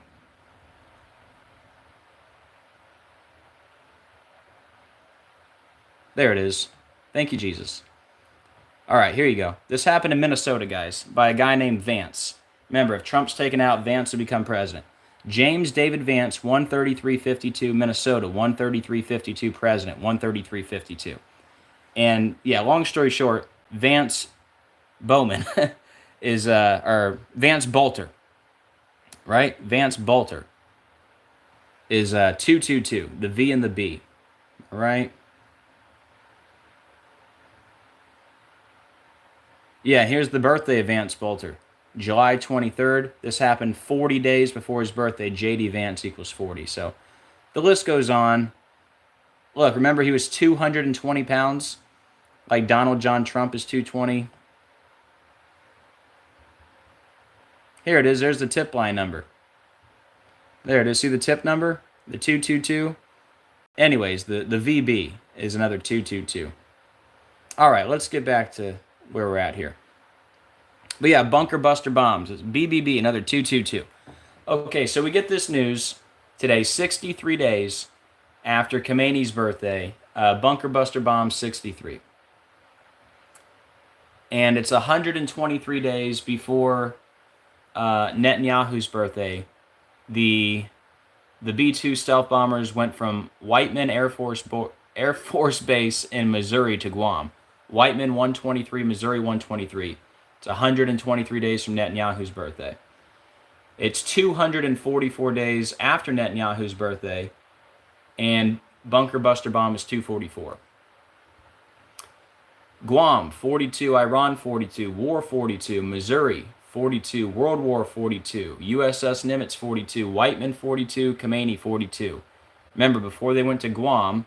There it is. Thank you, Jesus. All right, here you go. This happened in Minnesota, guys, by a guy named Vance. Remember, if Trump's taken out, Vance will become president. James David Vance, 133.52, Minnesota, 133.52, president, 133.52. And yeah, long story short, Vance Bowman is, or Vance Balter, right? Vance Balter is 222, the V and the B, all right? Yeah, here's the birthday of Vance Balter. July 23rd. This happened 40 days before his birthday. J.D. Vance equals 40. So the list goes on. Look, remember he was 220 pounds? Like Donald John Trump is 220. Here it is. There's the tip line number. There it is. See the tip number? The 222. Anyways, the VB is another 222. All right, let's get back to where we're at here. But yeah, bunker buster bombs. It's BBB, another 222. Okay, so we get this news today, 63 days after Khamenei's birthday. Bunker buster bombs 63. And it's 123 days before Netanyahu's birthday. The B-2 stealth bombers went from Whiteman Air Force Base in Missouri to Guam. Whiteman 123, Missouri 123. It's 123 days from Netanyahu's birthday. It's 244 days after Netanyahu's birthday. And Bunker buster bomb is 244. Guam, 42. Iran, 42. War, 42. Missouri, 42. World War, 42. USS Nimitz, 42. Whiteman, 42. Khomeini, 42. Remember, before they went to Guam,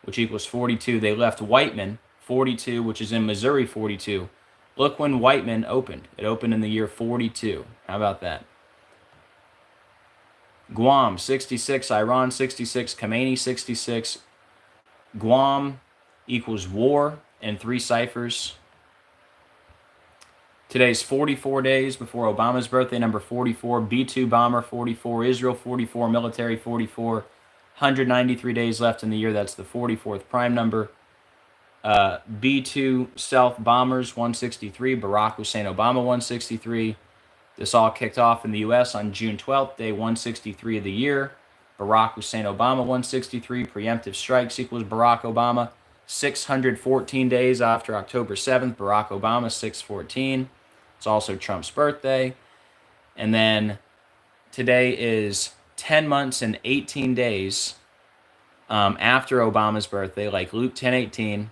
which equals 42, they left Whiteman, 42, which is in Missouri, 42. Look when Whiteman opened. It opened in the year 42. How about that? Guam, 66. Iran, 66. Khomeini, 66. Guam equals war in 3 ciphers. Today's 44 days before Obama's birthday, number 44. B-2 bomber, 44. Israel, 44. Military, 44. 193 days left in the year. That's the 44th prime number. B-2 stealth bombers, 163. Barack Hussein Obama, 163. This all kicked off in the U.S. on June 12th, day 163 of the year. Barack Hussein Obama, 163. Preemptive strikes equals Barack Obama. 614 days after October 7th, Barack Obama, 614. It's also Trump's birthday. And then today is 10 months and 18 days after Obama's birthday, like Luke 10:18,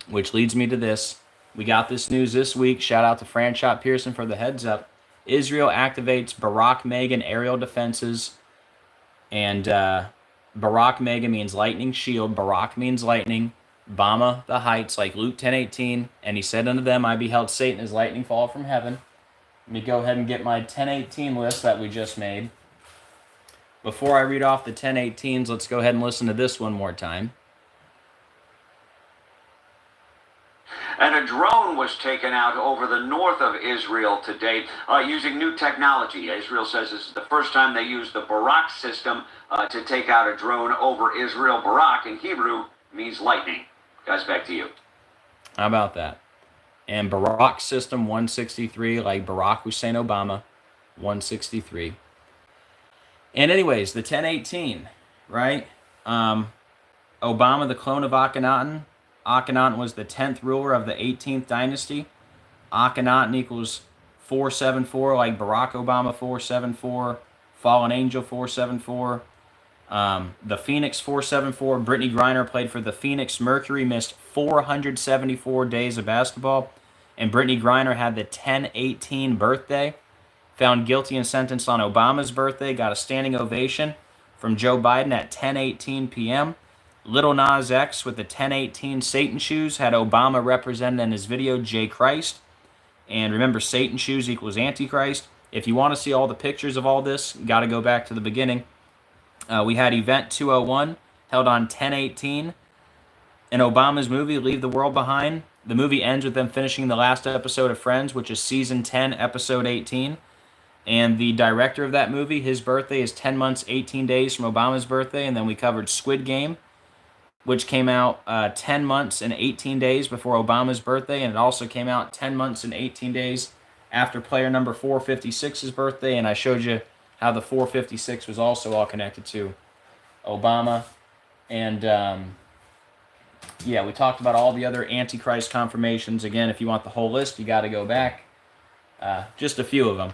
which leads me to this. We got this news this week. Shout out to Franchot Pearson for the heads up. Israel activates Barak Megan aerial defenses. And Barak Megan means lightning shield. Barak means lightning. Bama, the heights, like Luke 10:18. And he said unto them, I beheld Satan as lightning fall from heaven. Let me go ahead and get my 10:18 list that we just made. Before I read off the 10:18s, let's go ahead and listen to this one more time. And a drone was taken out over the north of Israel today using new technology. Israel says this is the first time they used the Barak system to take out a drone over Israel. Barak in Hebrew means lightning. Guys, back to you. How about that? And Barak system 163, like Barack Hussein Obama, 163. And anyways, the 10:18, right? Obama, the clone of Akhenaten. Akhenaten was the 10th ruler of the 18th dynasty. Akhenaten equals 474, like Barack Obama 474, Fallen Angel 474. The Phoenix 474. Brittany Griner played for the Phoenix Mercury, missed 474 days of basketball. And Brittany Griner had the 10/18 birthday. Found guilty and sentenced on Obama's birthday. Got a standing ovation from Joe Biden at 10:18 p.m. Little Nas X with the 10:18 Satan shoes had Obama represented in his video, J Christ. And remember, Satan shoes equals Antichrist. If you want to see all the pictures of all this, got to go back to the beginning. We had Event 201 held on 10:18. In Obama's movie, Leave the World Behind, the movie ends with them finishing the last episode of Friends, which is season 10, episode 18. And the director of that movie, his birthday is 10 months, 18 days from Obama's birthday. And then we covered Squid Game, which came out 10 months and 18 days before Obama's birthday. And it also came out 10 months and 18 days after player number 456's birthday. And I showed you how the 456 was also all connected to Obama. And yeah, we talked about all the other Antichrist confirmations. Again, if you want the whole list, you got to go back. Just a few of them.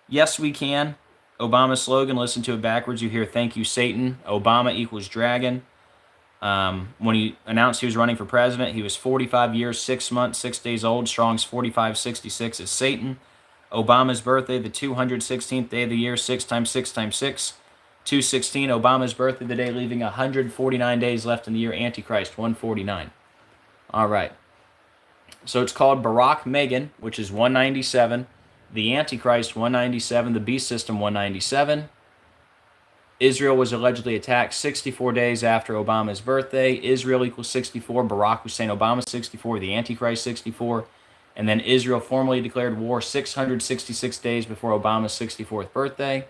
Yes, we can. Obama's slogan, listen to it backwards. You hear, thank you, Satan. Obama equals dragon. When he announced he was running for president, he was 45 years, 6 months, 6 days old. Strong's 4566 is Satan. Obama's birthday, the 216th day of the year, 6 times 6 times 6. 216, Obama's birthday, the day leaving 149 days left in the year, Antichrist, 149. All right. So it's called Barak Megan, which is 197. The Antichrist, 197. The Beast System, 197. Israel was allegedly attacked 64 days after Obama's birthday. Israel equals 64. Barack Hussein Obama, 64. The Antichrist, 64. And then Israel formally declared war 666 days before Obama's 64th birthday.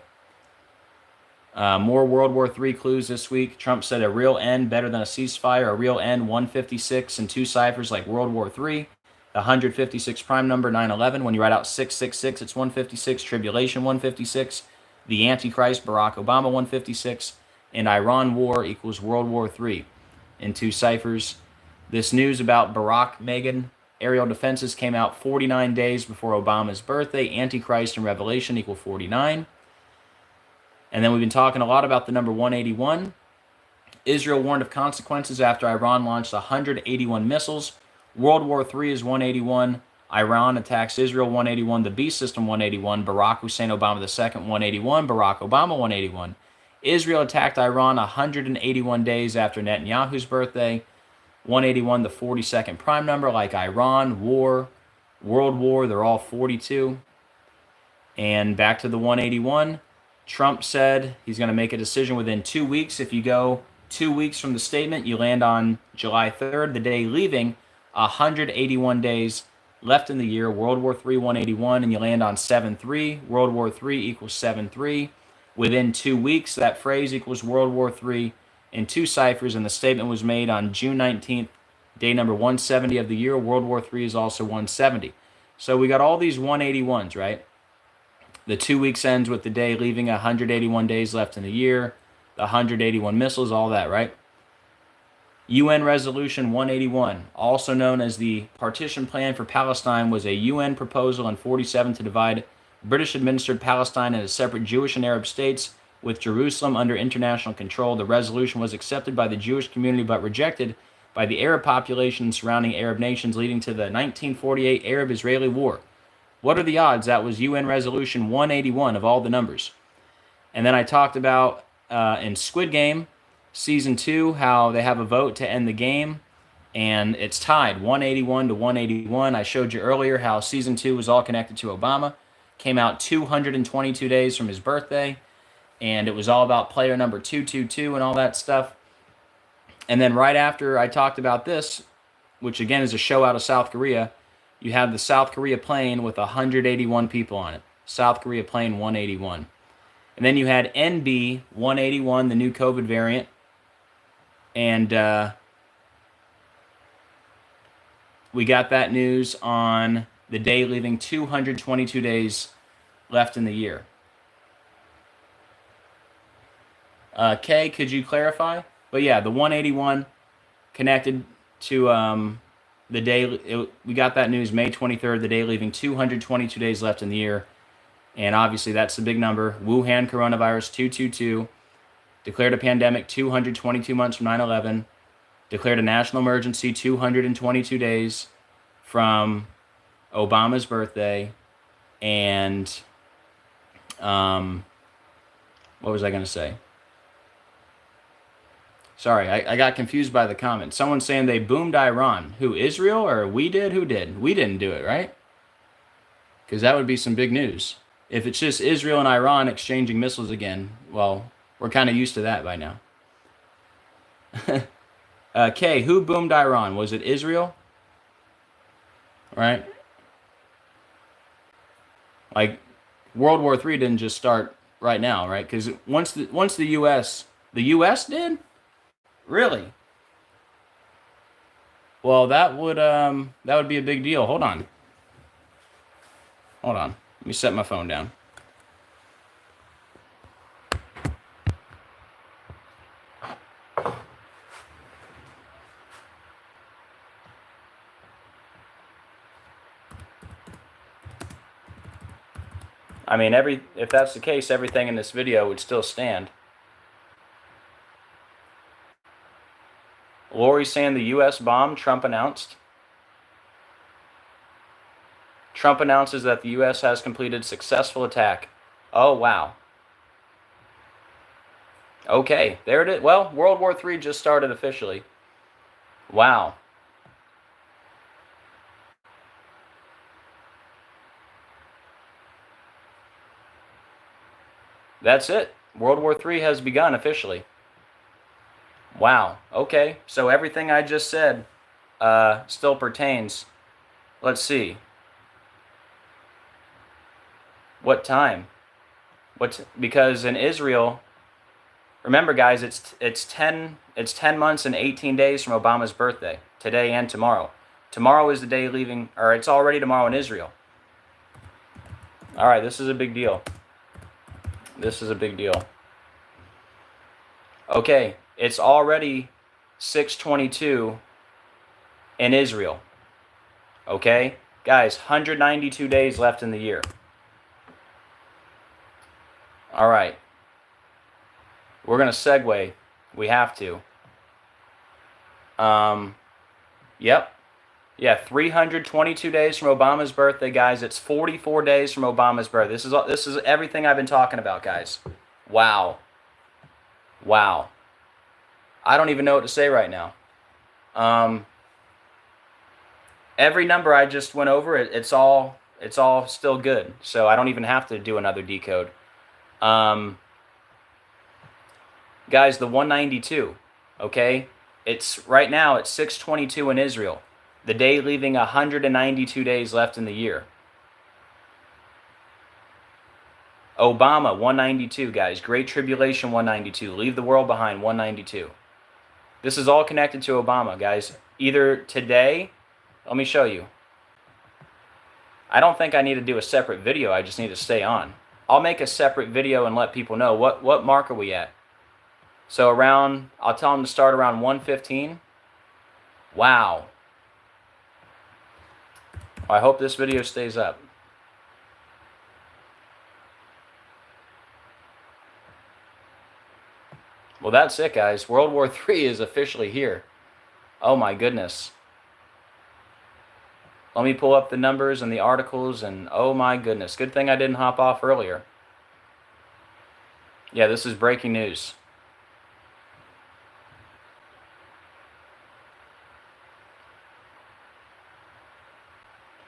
More World War III clues this week. Trump said a real end better than a ceasefire. A real end, 156 and 2 ciphers like World War III. The 156 prime number, 9/11. When you write out 666, it's 156. Tribulation, 156. The Antichrist, Barack Obama, 156. And Iran war equals World War III in 2 ciphers. This news about Barak Megan aerial defenses came out 49 days before Obama's birthday. Antichrist and Revelation equal 49. And then we've been talking a lot about the number 181. Israel warned of consequences after Iran launched 181 missiles. World War III is 181. Iran attacks Israel 181. The Beast System 181. Barack Hussein Obama II 181. Barack Obama 181. Israel attacked Iran 181 days after Netanyahu's birthday. 181, the 42nd prime number, like Iran, war, World War, they're all 42. And back to the 181, Trump said he's going to make a decision within 2 weeks. If you go 2 weeks from the statement, you land on July 3rd, the day leaving 181 days left in the year, World War III 181, and you land on 7-3, World War III equals 7-3. Within 2 weeks, that phrase equals World War III in two ciphers, and the statement was made on June 19th, day number 170 of the year. World War III is also 170. So we got all these 181s, right? The 2 weeks ends with the day leaving 181 days left in the year, the 181 missiles, all that, right? UN Resolution 181, also known as the Partition Plan for Palestine, was a UN proposal in 47 to divide British-administered Palestine into separate Jewish and Arab states with Jerusalem under international control. The resolution was accepted by the Jewish community but rejected by the Arab population and surrounding Arab nations, leading to the 1948 Arab-Israeli War. What are the odds that was UN Resolution 181 of all the numbers? And then I talked about in Squid Game, Season 2, how they have a vote to end the game, and it's tied 181 to 181. I showed you earlier how Season 2 was all connected to Obama. Came out 222 days from his birthday, and it was all about player number 222 and all that stuff. And then right after I talked about this, which again is a show out of South Korea, you have the South Korea plane with 181 people on it. South Korea plane 181. And then you had NB 181, the new COVID variant. And we got that news on the day leaving 222 days left in the year. Kay, could you clarify? But yeah, the 181 connected to the day, we got that news May 23rd, the day leaving 222 days left in the year. And obviously that's the big number. Wuhan coronavirus 222. Declared a pandemic 222 months from 9/11. Declared a national emergency 222 days from Obama's birthday. And what was I going to say? Sorry, I got confused by the comment. Someone's saying they boomed Iran. Who, Israel, or we did? Who did? We didn't do it, right? Because that would be some big news. If it's just Israel and Iran exchanging missiles again, well, we're kind of used to that by now. Kay, who boomed Iran? Was it Israel? Right? Like, World War III didn't just start right now, right? Because once the U.S. did? Really? Well, that would be a big deal. Hold on. Let me set my phone down. I mean, if that's the case, everything in this video would still stand. Lori saying the U.S. bomb, Trump announced. Trump announces that the U.S. has completed successful attack. Oh, wow. Okay, there it is. Well, World War III just started officially. Wow. That's it. World War III has begun officially. Wow. Okay, so everything I just said still pertains. Let's see. What time? Because in Israel, remember guys, it's 10 months and 18 days from Obama's birthday, today and tomorrow. Tomorrow is the day leaving, or it's already tomorrow in Israel. All right, this is a big deal. This is a big deal. Okay, it's already 6:22 in Israel. Okay? Guys, 192 days left in the year. All right. We're going to segue. We have to. Yep. Yeah, 322 days from Obama's birthday, guys. It's 44 days from Obama's birthday. This is everything I've been talking about, guys. Wow. Wow. I don't even know what to say right now. Every number I just went over, it's all still good. So I don't even have to do another decode. Guys, the 192, okay? It's right now it's 622 in Israel. The day leaving 192 days left in the year. Obama, 192, guys. Great Tribulation, 192. Leave the world behind, 192. This is all connected to Obama, guys. Either today, let me show you. I don't think I need to do a separate video. I just need to stay on. I'll make a separate video and let people know what mark are we at. So around, I'll tell them to start around 1:15. Wow. I hope this video stays up. Well, that's it, guys. World War III is officially here. Oh my goodness. Let me pull up the numbers and the articles, and oh my goodness. Good thing I didn't hop off earlier. Yeah, this is breaking news.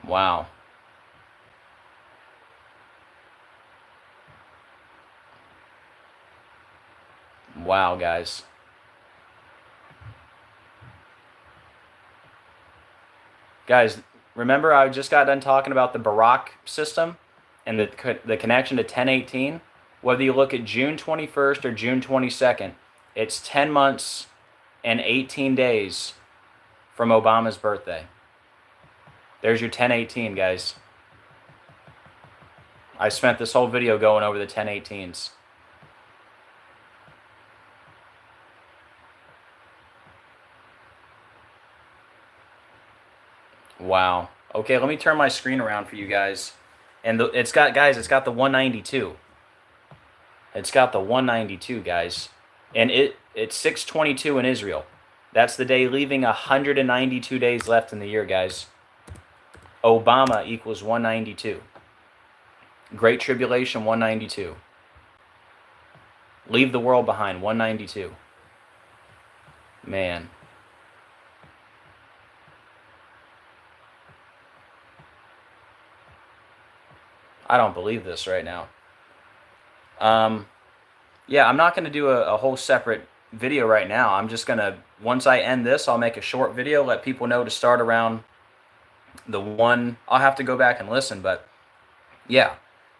Wow. Wow, guys. Guys, remember I just got done talking about the Barak system and the connection to 1018? Whether you look at June 21st or June 22nd, it's 10 months and 18 days from Obama's birthday. There's your 1018, guys. I spent this whole video going over the 1018s. Wow. Okay, let me turn my screen around for you guys. And it's got the 192. It's got the 192, guys. And it's 622 in Israel. That's the day leaving 192 days left in the year, guys. Obama equals 192. Great Tribulation, 192. Leave the world behind, 192. Man. I don't believe this right now. Yeah, I'm not going to do a whole separate video right now. I'm just going to, once I end this, I'll make a short video, let people know to start around the one. I'll have to go back and listen, but yeah,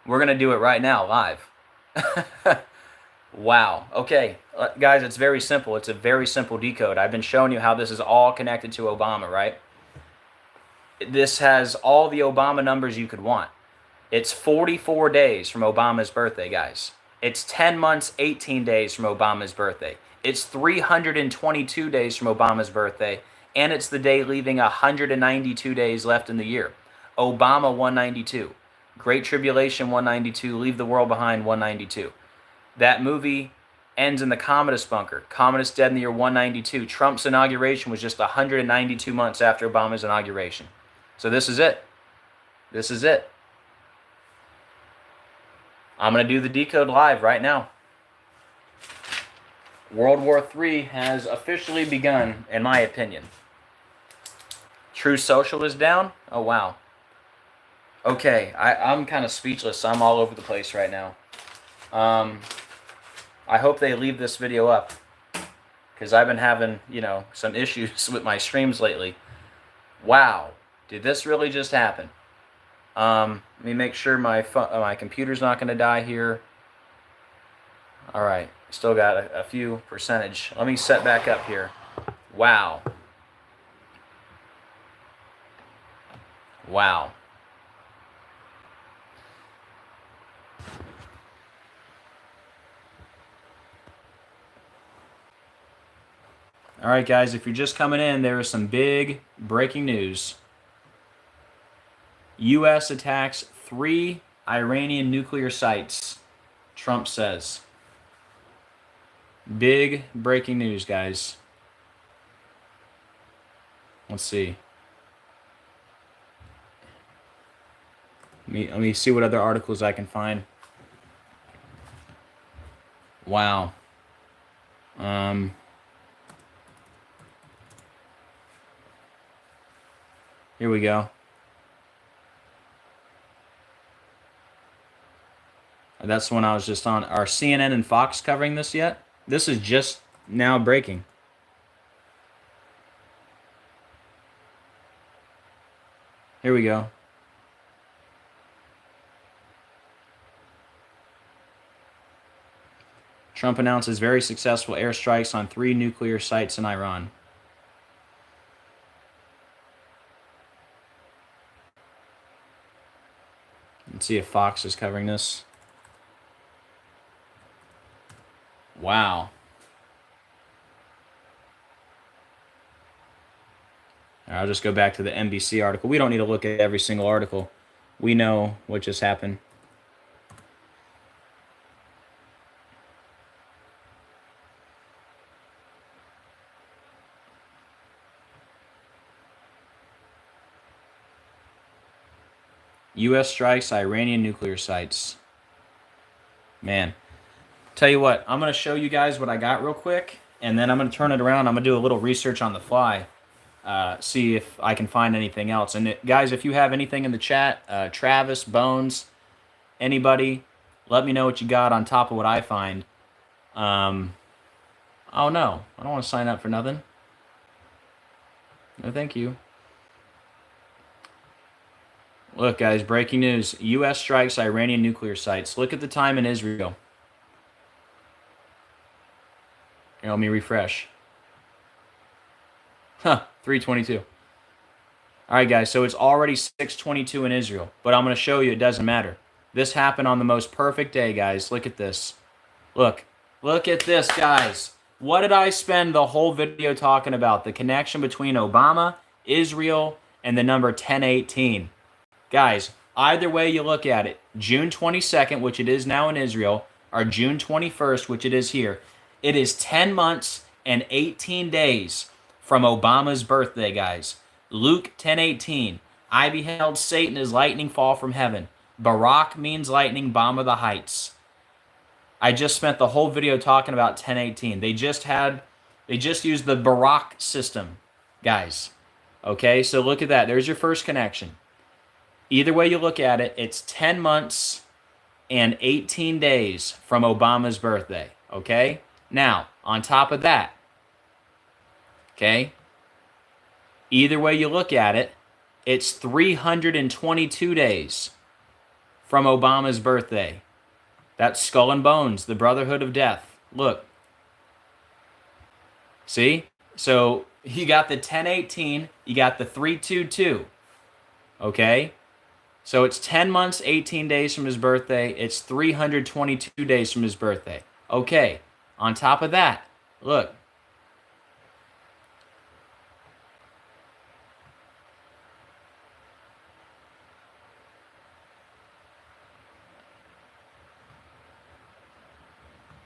we're going to do it right now, live. Wow. Okay, guys, it's very simple. It's a very simple decode. I've been showing you how this is all connected to Obama, right? This has all the Obama numbers you could want. It's 44 days from Obama's birthday, guys. It's 10 months, 18 days from Obama's birthday. It's 322 days from Obama's birthday, and it's the day leaving 192 days left in the year. Obama, 192. Great Tribulation, 192. Leave the world behind, 192. That movie ends in the communist bunker. Communists dead in the year 192. Trump's inauguration was just 192 months after Obama's inauguration. So this is it. This is it. I'm going to do the decode live right now. World War III has officially begun, in my opinion. True Social is down? Oh, wow. Okay, I'm kind of speechless. I'm all over the place right now. I hope they leave this video up, because I've been having, some issues with my streams lately. Wow. Did this really just happen? Let me make sure my computer's not going to die here. All right, still got a few percentage. Let me set back up here. Wow. Wow. All right, guys, if you're just coming in, there is some big breaking news. U.S. attacks 3 Iranian nuclear sites, Trump says. Big breaking news, guys. Let's see. Let me see what other articles I can find. Wow. Here we go. That's the one I was just on. Are CNN and Fox covering this yet? This is just now breaking. Here we go. Trump announces very successful airstrikes on 3 nuclear sites in Iran. Let's see if Fox is covering this. Wow. I'll just go back to the NBC article. We don't need to look at every single article. We know what just happened. U.S. strikes Iranian nuclear sites. Man. Tell you what, I'm going to show you guys what I got real quick, and then I'm going to turn it around. I'm going to do a little research on the fly, see if I can find anything else. And guys, if you have anything in the chat, Travis, Bones, anybody, let me know what you got on top of what I find. Oh no, I don't want to sign up for nothing. No, thank you. Look, guys, breaking news. U.S. strikes Iranian nuclear sites. Look at the time in Israel. Here, let me refresh. 3:22. All right, guys, so it's already 6:22 in Israel, but I'm going to show you it doesn't matter. This happened on the most perfect day, guys. Look at this. Look at this, guys. What did I spend the whole video talking about? The connection between Obama, Israel, and the number 1018. Guys, either way you look at it, June 22nd, which it is now in Israel, or June 21st, which it is here, it is 10 months and 18 days from Obama's birthday, guys. Luke 10:18. I beheld Satan as lightning fall from heaven. Barak means lightning, bomb of the heights. I just spent the whole video talking about 10:18. They just used the Barak system, guys. Okay, so look at that. There's your first connection. Either way you look at it, it's 10 months and 18 days from Obama's birthday. Okay? Now, on top of that, okay, either way you look at it, it's 322 days from Obama's birthday. That's Skull and Bones, the Brotherhood of Death. Look. See? So you got the 1018, you got the 322. Okay? So it's 10 months, 18 days from his birthday. It's 322 days from his birthday. Okay. On top of that, look.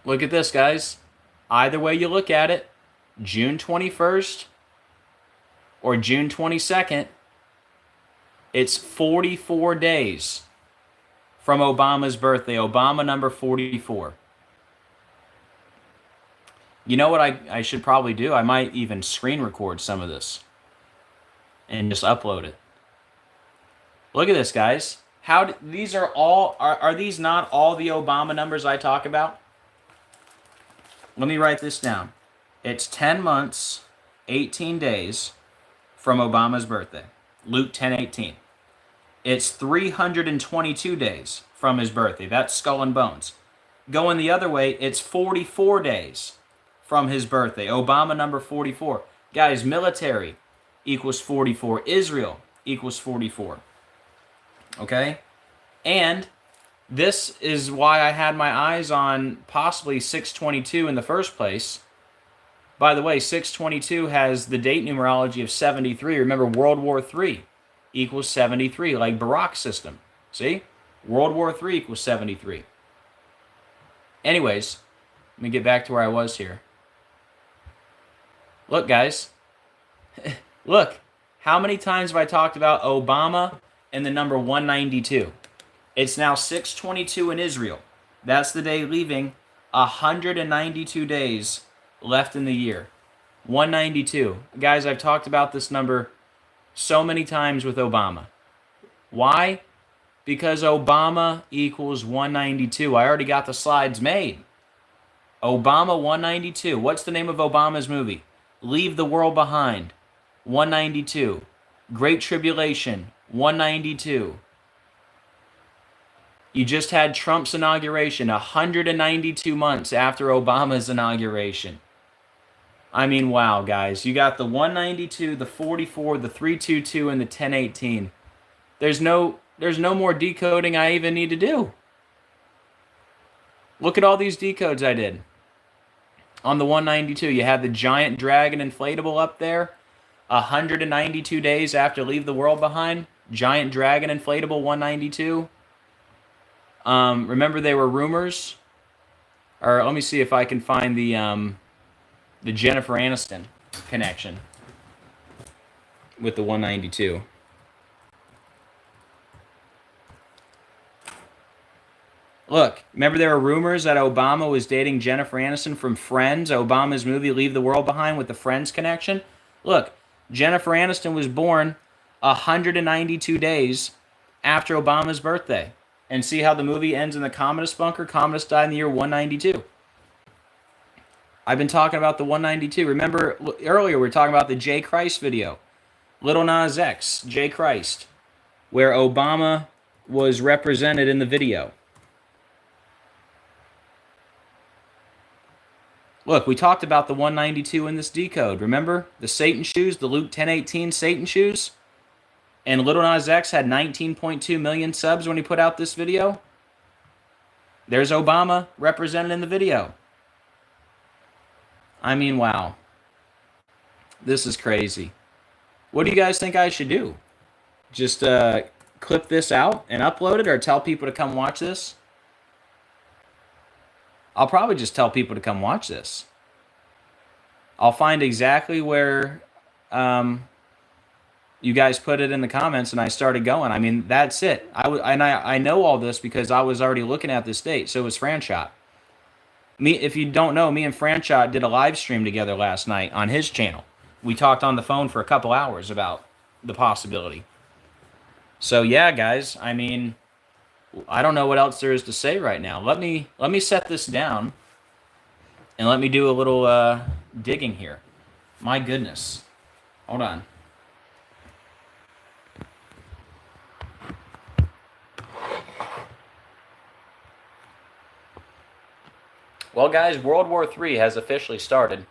Look at this, guys. Either way you look at it, June 21st or June 22nd, it's 44 days from Obama's birthday. Obama number 44. You know what I should probably do? I might even screen record some of this and just upload it. Look at this, guys. These are all, are these not all the Obama numbers I talk about? Let me write this down. It's 10 months, 18 days from Obama's birthday. Luke 10:18. It's 322 days from his birthday. That's Skull and Bones. Going the other way, it's 44 days from his birthday. Obama number 44. Guys, military equals 44. Israel equals 44. Okay? And this is why I had my eyes on possibly 622 in the first place. By the way, 622 has the date numerology of 73. Remember, World War III equals 73, like Barak's system. See? World War III equals 73. Anyways, Let me get back to where I was here. Look, guys. Look. How many times have I talked about Obama and the number 192? It's now 6:22 in Israel. That's the day leaving. 192 days left in the year. 192. Guys, I've talked about this number so many times with Obama. Why? Because Obama equals 192. I already got the slides made. Obama 192. What's the name of Obama's movie? Leave the World Behind. 192. Great Tribulation. 192. You just had Trump's inauguration 192 months after Obama's inauguration. I mean, wow, guys. You got the 192, the 44, the 322, and the 1018. There's no more decoding I even need to do. Look at all these decodes I did. On the 192, you had the giant dragon inflatable up there. 192 days after Leave the World Behind. Giant dragon inflatable 192. Remember, they were rumors. Or let me see if I can find the Jennifer Aniston connection with the 192. Look, remember there were rumors that Obama was dating Jennifer Aniston from Friends, Obama's movie Leave the World Behind with the Friends connection? Look, Jennifer Aniston was born 192 days after Obama's birthday. And see how the movie ends in the communist bunker? Communists died in the year 192. I've been talking about the 192. Remember, earlier we were talking about the J. Christ video. Little Nas X, J. Christ, where Obama was represented in the video. Look, we talked about the 192 in this decode. Remember the Satan shoes, the Luke 10:18 Satan shoes? And Little Nas X had 19.2 million subs when he put out this video. There's Obama represented in the video. I mean, wow. This is crazy. What do you guys think I should do? Just clip this out and upload it, or tell people to come watch this? I'll probably just tell people to come watch this. I'll find exactly where you guys put it in the comments, and I started going. I mean, that's it. I know all this because I was already looking at this date. So was Franchot. If you don't know, me and Franchot did a live stream together last night on his channel. We talked on the phone for a couple hours about the possibility. So yeah, guys. I mean, I don't know what else there is to say right now. Let me set this down and let me do a little digging here. My goodness. Hold on. Well, guys, World War III has officially started.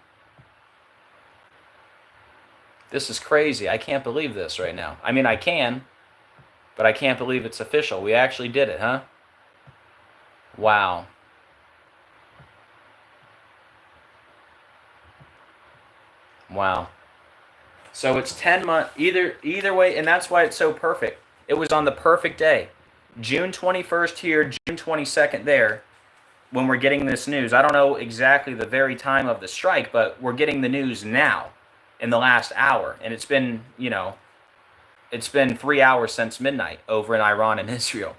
This is crazy. I can't believe this right now. I mean, I can, but I can't believe it's official. We actually did it, huh? Wow. Wow. So it's 10 months, either way, and that's why it's so perfect. It was on the perfect day. June 21st here, June 22nd there, when we're getting this news. I don't know exactly the very time of the strike, but we're getting the news now in the last hour. And it's been, it's been 3 hours since midnight over in Iran and Israel.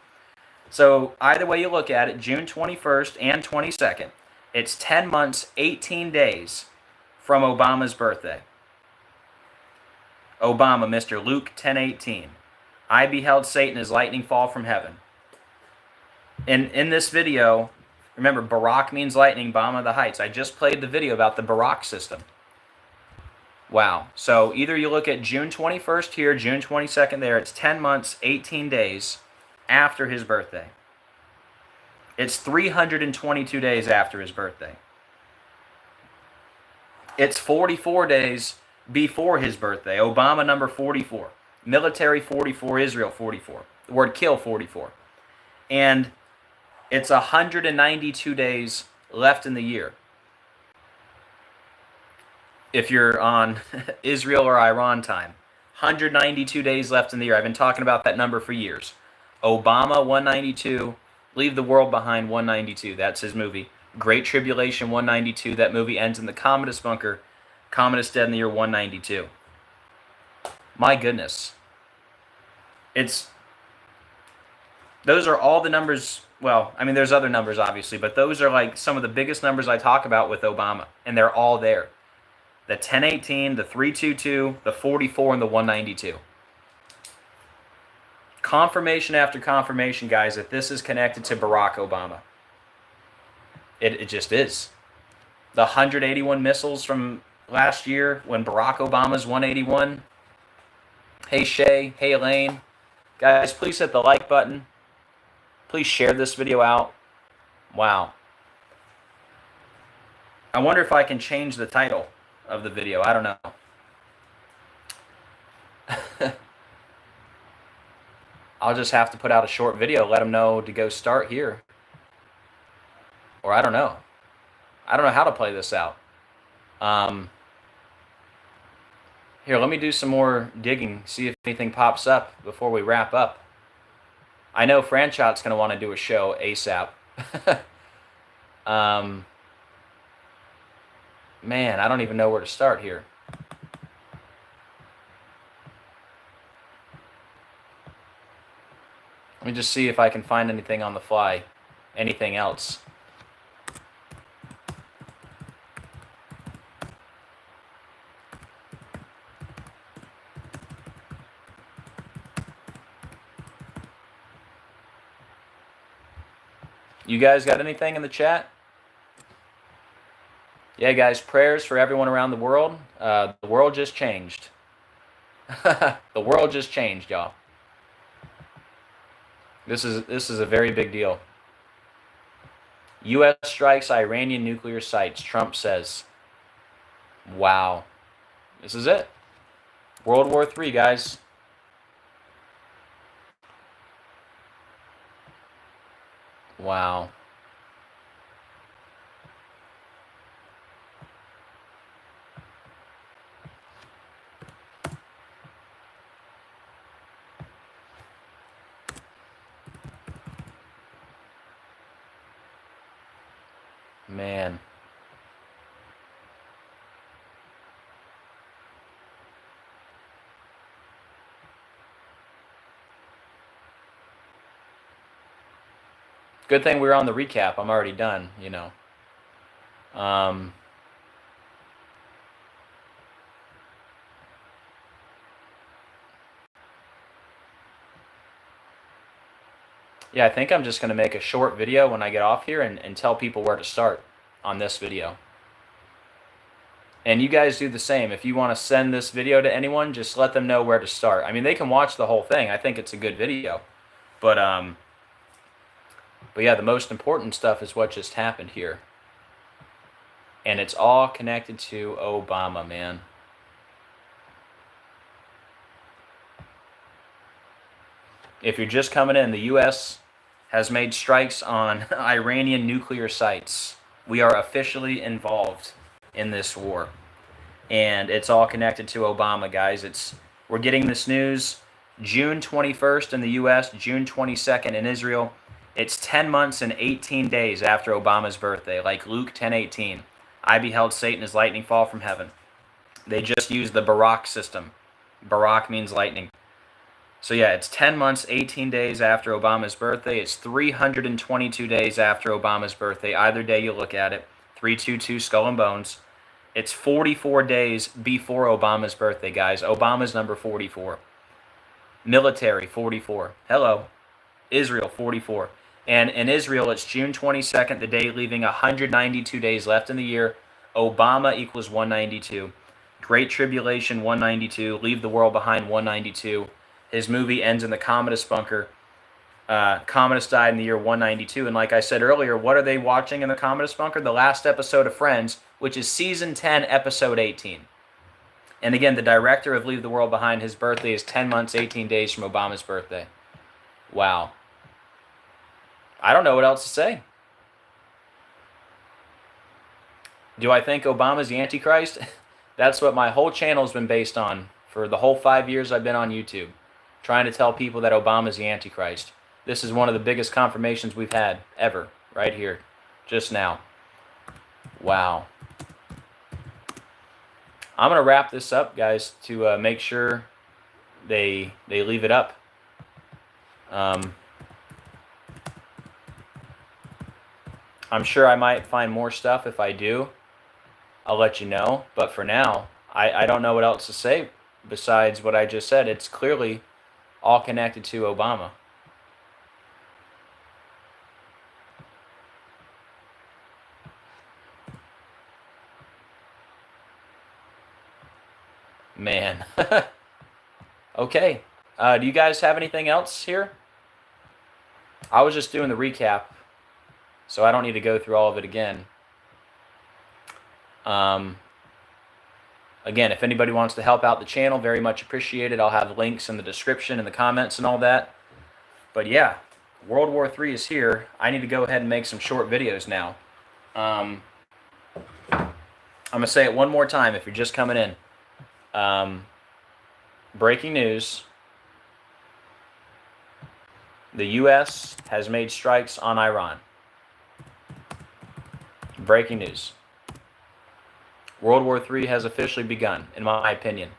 So either way you look at it, June 21st and 22nd, it's 10 months, 18 days from Obama's birthday. Obama, Mr. Luke 10:18. I beheld Satan as lightning fall from heaven. In this video, remember, Barak means lightning, Bama the heights. I just played the video about the Barak system. Wow. So either you look at June 21st here, June 22nd there, it's 10 months, 18 days after his birthday. It's 322 days after his birthday. It's 44 days before his birthday. Obama number 44. Military 44, Israel 44. The word kill 44. And it's 192 days left in the year. If you're on Israel or Iran time, 192 days left in the year. I've been talking about that number for years. Obama 192, Leave the World Behind 192. That's his movie. Great Tribulation 192. That movie ends in the Commodus bunker. Commodus dead in the year 192. My goodness. Those are all the numbers. Well, I mean, there's other numbers, obviously, but those are like some of the biggest numbers I talk about with Obama, and they're all there. The 1018, the 322, the 44, and the 192. Confirmation after confirmation, guys, that this is connected to Barack Obama. It just is. The 181 missiles from last year when Barack Obama's 181. Hey, Shay. Hey, Elaine. Guys, please hit the like button. Please share this video out. Wow. I wonder if I can change the title of the video. I don't know. I'll just have to put out a short video, let them know to go start here. Or I don't know. I don't know how to play this out. Here, let me do some more digging, see if anything pops up before we wrap up. I know Franchot's going to want to do a show ASAP. Man, I don't even know where to start here. Let me just see if I can find anything on the fly. Anything else. You guys got anything in the chat? Yeah, guys, prayers for everyone around the world. The world just changed. The world just changed, y'all. This is a very big deal. U.S. strikes Iranian nuclear sites, Trump says. Wow. This is it. World War III, guys. Wow. Man. Good thing we were on the recap. I'm already done, you know. Yeah, I think I'm just going to make a short video when I get off here and tell people where to start on this video. And you guys do the same. If you want to send this video to anyone, just let them know where to start. I mean, they can watch the whole thing. I think it's a good video. But yeah, the most important stuff is what just happened here. And it's all connected to Obama, man. If you're just coming in, the U.S. has made strikes on Iranian nuclear sites. We are officially involved in this war. And it's all connected to Obama, guys. We're getting this news June 21st in the U.S., June 22nd in Israel. It's 10 months and 18 days after Obama's birthday, like Luke 10:18. I beheld Satan as lightning fall from heaven. They just used the Barak system. Barak means lightning. So yeah, it's 10 months, 18 days after Obama's birthday. It's 322 days after Obama's birthday. Either day you look at it. 322 skull and bones. It's 44 days before Obama's birthday, guys. Obama's number 44. Military, 44. Hello. Israel, 44. And in Israel, it's June 22nd, the day leaving 192 days left in the year. Obama equals 192. Great Tribulation, 192. Leave the World Behind, 192. His movie ends in the Commodus bunker. Commodus died in the year 192. And like I said earlier, what are they watching in the Commodus bunker? The last episode of Friends, which is Season 10, Episode 18. And again, the director of Leave the World Behind, his birthday is 10 months, 18 days from Obama's birthday. Wow. I don't know what else to say. Do I think Obama's the Antichrist? That's what my whole channel's been based on for the whole 5 years I've been on YouTube. Trying to tell people that Obama's the Antichrist. This is one of the biggest confirmations we've had ever, right here, just now. Wow. I'm going to wrap this up, guys, to make sure they leave it up. I'm sure I might find more stuff. If I do, I'll let you know. But for now, I don't know what else to say besides what I just said. It's clearly all connected to Obama. Man. Okay. Do you guys have anything else here? I was just doing the recap, so I don't need to go through all of it again. Again, if anybody wants to help out the channel, very much appreciated. I'll have links in the description and the comments and all that. But yeah, World War III is here. I need to go ahead and make some short videos now. I'm going to say it one more time if you're just coming in. Breaking news. The U.S. has made strikes on Iran. Breaking news. World War III has officially begun, in my opinion.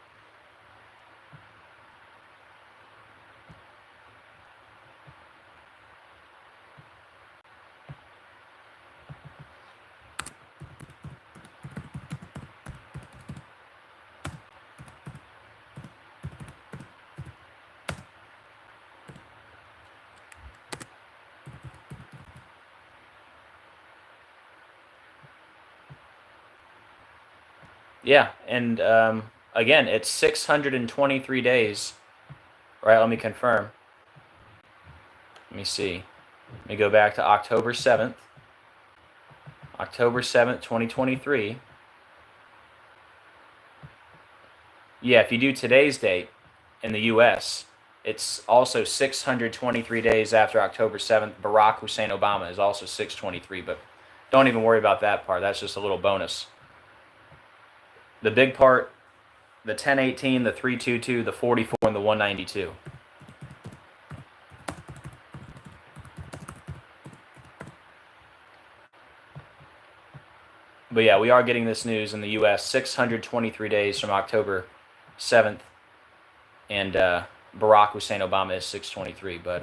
Yeah, and again, it's 623 days. Right, let me confirm. Let me see. Let me go back to October 7th. October 7th, 2023. Yeah, if you do today's date in the U.S., it's also 623 days after October 7th. Barack Hussein Obama is also 623, but don't even worry about that part. That's just a little bonus. The big part, the 1018, the 322, the 44, and the 192. But yeah, we are getting this news in the U.S. 623 days from October 7th, and Barack Hussein Obama is 623. But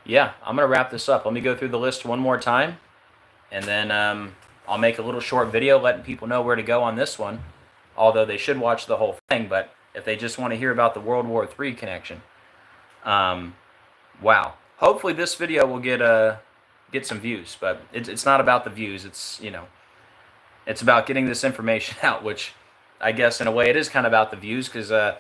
yeah, I'm going to wrap this up. Let me go through the list one more time, and then I'll make a little short video letting people know where to go on this one, although they should watch the whole thing. But if they just want to hear about the World War III connection, wow. Hopefully this video will get some views, but it's not about the views. It's, you know, it's about getting this information out, which I guess in a way it is kind of about the views, because the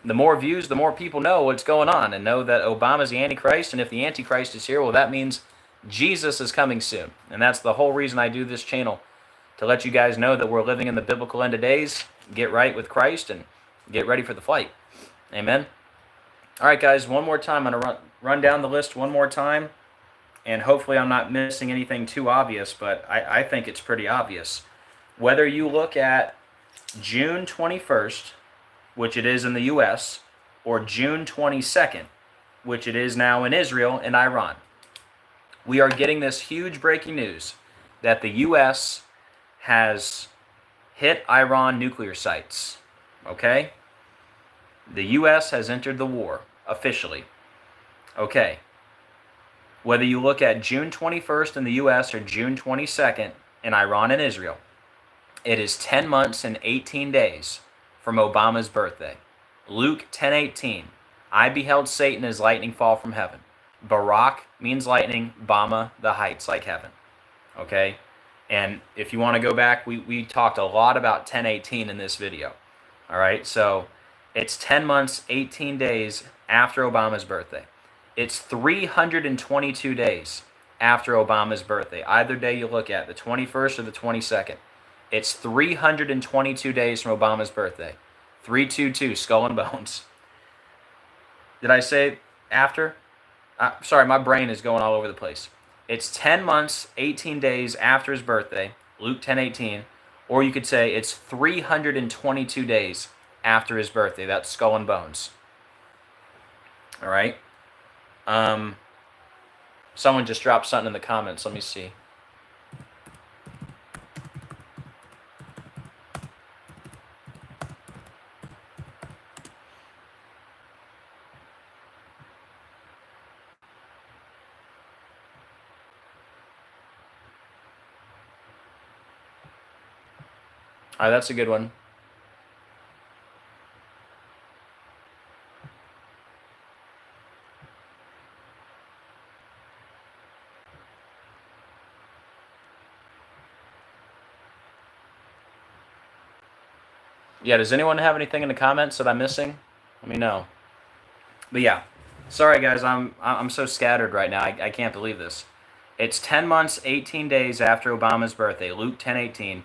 more views, the more people know what's going on and know that Obama's the Antichrist, and if the Antichrist is here, well, that means Jesus is coming soon. And that's the whole reason I do this channel, to let you guys know that we're living in the biblical end of days. Get right with Christ and get ready for the fight. Amen. All right, guys, one more time. I'm going to run down the list one more time, and hopefully I'm not missing anything too obvious, but I think it's pretty obvious. Whether you look at June 21st, which it is in the U.S., or June 22nd, which it is now in Israel and Iran, we are getting this huge breaking news that the U.S. has hit Iran nuclear sites. Okay? The U.S. has entered the war officially. Okay. Whether you look at June 21st in the U.S. or June 22nd in Iran and Israel, it is 10 months and 18 days from Obama's birthday. Luke 10:18, I beheld Satan as lightning fall from heaven. Barak means lightning, Bama, the heights like heaven. Okay? And if you want to go back, we talked a lot about 10:18 in this video. All right? So it's 10 months, 18 days after Obama's birthday. It's 322 days after Obama's birthday. Either day you look at, the 21st or the 22nd. It's 322 days from Obama's birthday. 322, skull and bones. Did I say after? Sorry, my brain is going all over the place. It's 10 months, 18 days after his birthday, Luke 10:18, or you could say it's 322 days after his birthday. That's skull and bones. All right? Someone just dropped something in the comments. Let me see. All right, that's a good one. Yeah, does anyone have anything in the comments that I'm missing? Let me know. But yeah, sorry guys, I'm so scattered right now. I can't believe this. It's 10 months, 18 days after Obama's birthday, Luke 10:18.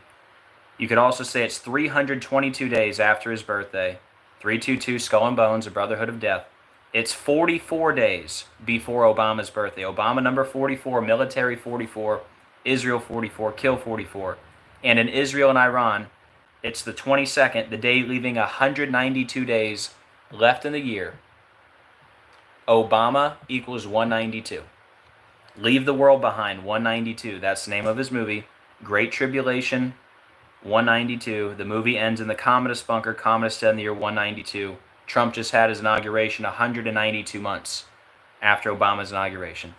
You could also say it's 322 days after his birthday. 322, Skull and Bones, a Brotherhood of Death. It's 44 days before Obama's birthday. Obama number 44, military 44, Israel 44, kill 44. And in Israel and Iran, it's the 22nd, the day leaving 192 days left in the year. Obama equals 192. Leave the World Behind, 192. That's the name of his movie. Great Tribulation, 192. The movie ends in the communist bunker. Communists end in the year 192. Trump just had his inauguration 192 months after Obama's inauguration.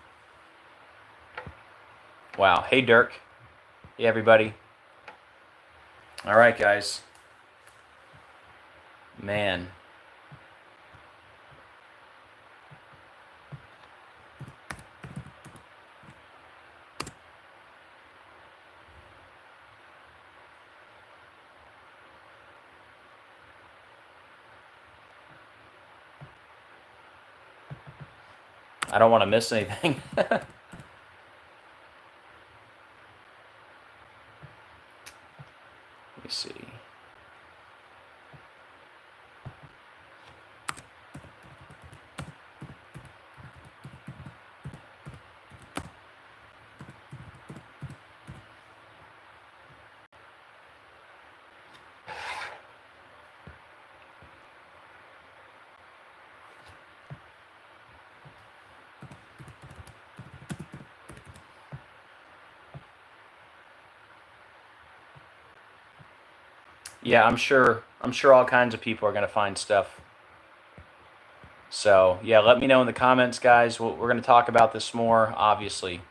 Wow. Hey, Dirk. Hey, everybody. All right, guys. Man. I don't want to miss anything. Let me see. Yeah, I'm sure all kinds of people are going to find stuff. So, yeah, let me know in the comments, guys. We're going to talk about this more, obviously.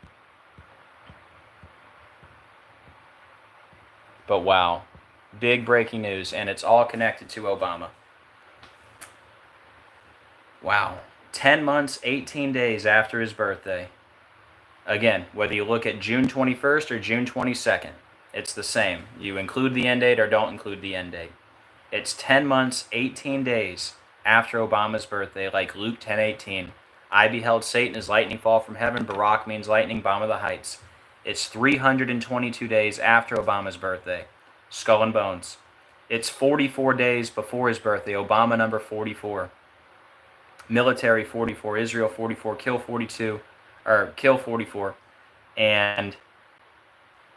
But wow, big breaking news, and it's all connected to Obama. Wow, 10 months, 18 days after his birthday. Again, whether you look at June 21st or June 22nd, it's the same. You include the end date or don't include the end date. It's 10 months, 18 days after Obama's birthday, like Luke 10:18. I beheld Satan as lightning fall from heaven. Barak means lightning, bomb of the heights. It's 322 days after Obama's birthday. Skull and Bones. It's 44 days before his birthday. Obama number 44. Military 44. Israel 44. Kill 42. Or kill 44. And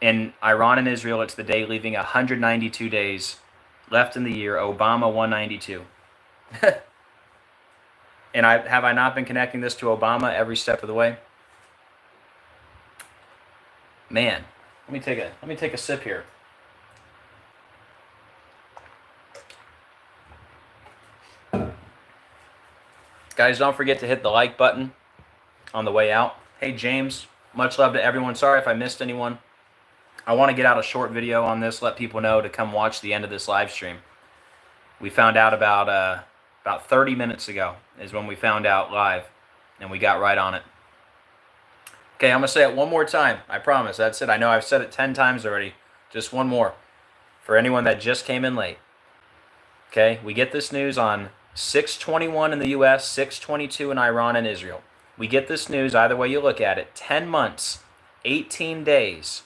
in Iran and Israel, it's the day leaving 192 days left in the year. Obama 192. And have I not been connecting this to Obama every step of the way? Man, let me take a sip here. Guys, don't forget to hit the like button on the way out. Hey James, much love to everyone. Sorry if I missed anyone. I want to get out a short video on this, let people know to come watch the end of this live stream. We found out about 30 minutes ago is when we found out live, and we got right on it. Okay, I'm going to say it one more time. I promise. That's it. I know I've said it 10 times already. Just one more for anyone that just came in late. Okay, we get this news on 6/21 in the U.S., 6/22 in Iran and Israel. We get this news, either way you look at it, 10 months, 18 days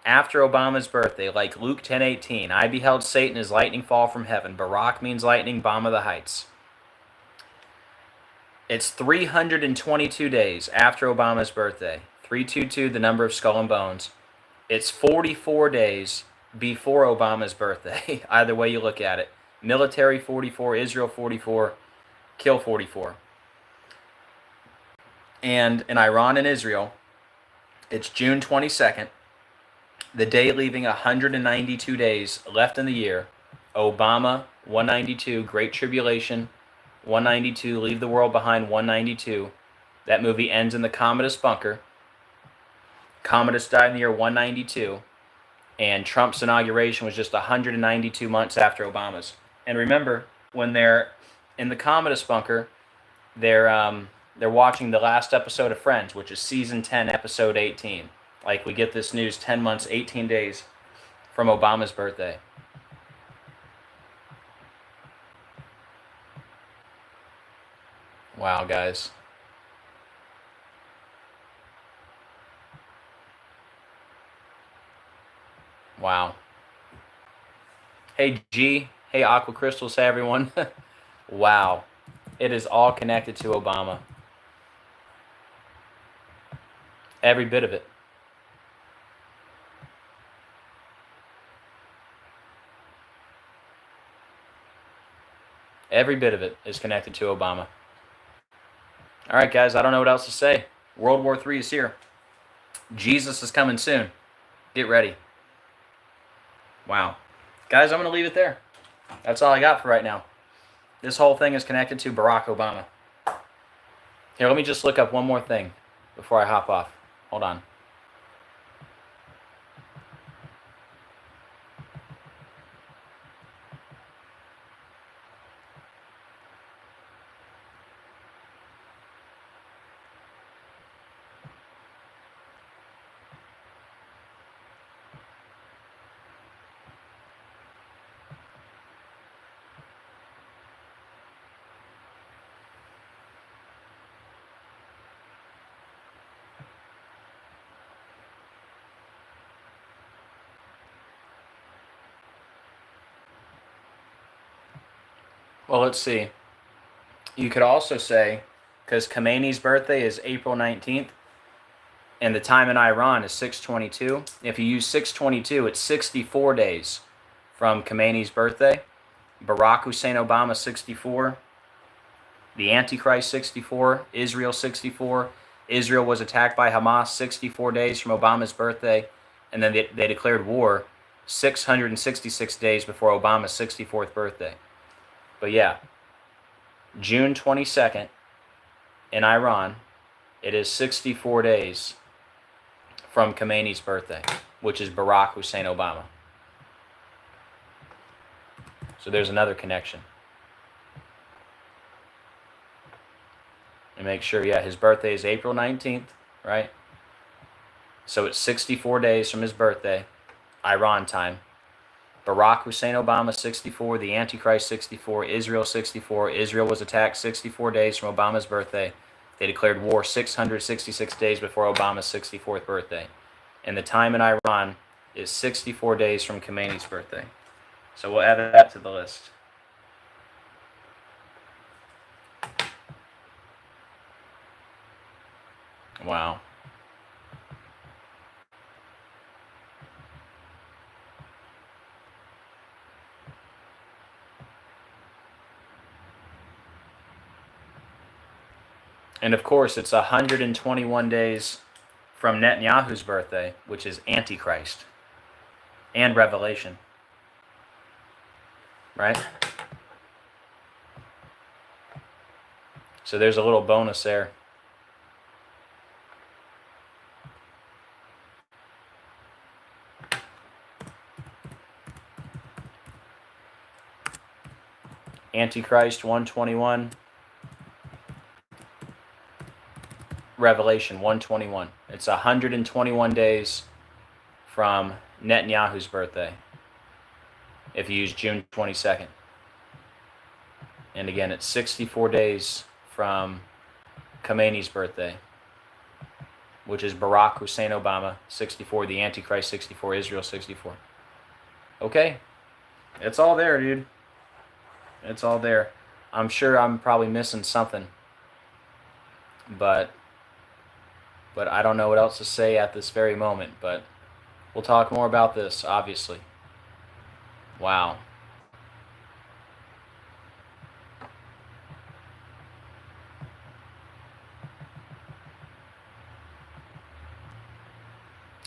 after Obama's birthday, like Luke 10:18. I beheld Satan as lightning fall from heaven. Barak means lightning, bomb of the heights. It's 322 days after Obama's birthday. 322, the number of Skull and Bones. It's 44 days before Obama's birthday, either way you look at it. Military 44, Israel 44, kill 44. And in Iran and Israel, it's June 22nd, the day leaving 192 days left in the year. Obama 192, Great Tribulation 192, Leave the World Behind 192. That movie ends in the communist bunker. Communists died in the year 192. And Trump's inauguration was just 192 months after Obama's. And remember, when they're in the communist bunker, they're watching the last episode of Friends, which is season 10, episode 18. Like, we get this news 10 months, 18 days from Obama's birthday. Wow, guys. Wow. Hey, G. Hey, Aqua Crystals. Hey, everyone. Wow. It is all connected to Obama. Every bit of it. Every bit of it is connected to Obama. All right, guys, I don't know what else to say. World War III is here. Jesus is coming soon. Get ready. Wow. Guys, I'm going to leave it there. That's all I got for right now. This whole thing is connected to Barack Obama. Here, let me just look up one more thing before I hop off. Hold on. Well, let's see. You could also say, because Khomeini's birthday is April 19th, and the time in Iran is 622. If you use 622, it's 64 days from Khomeini's birthday. Barack Hussein Obama, 64. The Antichrist, 64. Israel, 64. Israel was attacked by Hamas 64 days from Obama's birthday, and then they declared war 666 days before Obama's 64th birthday. But yeah, June 22nd in Iran, it is 64 days from Khomeini's birthday, which is Barack Hussein Obama. So there's another connection. And make sure, yeah, his birthday is April 19th, right? So it's 64 days from his birthday, Iran time. Barack Hussein Obama, 64. The Antichrist, 64. Israel, 64. Israel was attacked 64 days from Obama's birthday. They declared war 666 days before Obama's 64th birthday. And the time in Iran is 64 days from Khomeini's birthday. So we'll add that to the list. Wow. And of course, it's 121 days from Netanyahu's birthday, which is Antichrist and Revelation. Right? So there's a little bonus there. Antichrist 121. Revelation 121. It's 121 days from Netanyahu's birthday, if you use June 22nd. And again, it's 64 days from Khomeini's birthday, which is Barack Hussein Obama, 64, the Antichrist, 64, Israel, 64. Okay? It's all there, dude. It's all there. I'm sure I'm probably missing something, but I don't know what else to say at this very moment, but we'll talk more about this, obviously. Wow.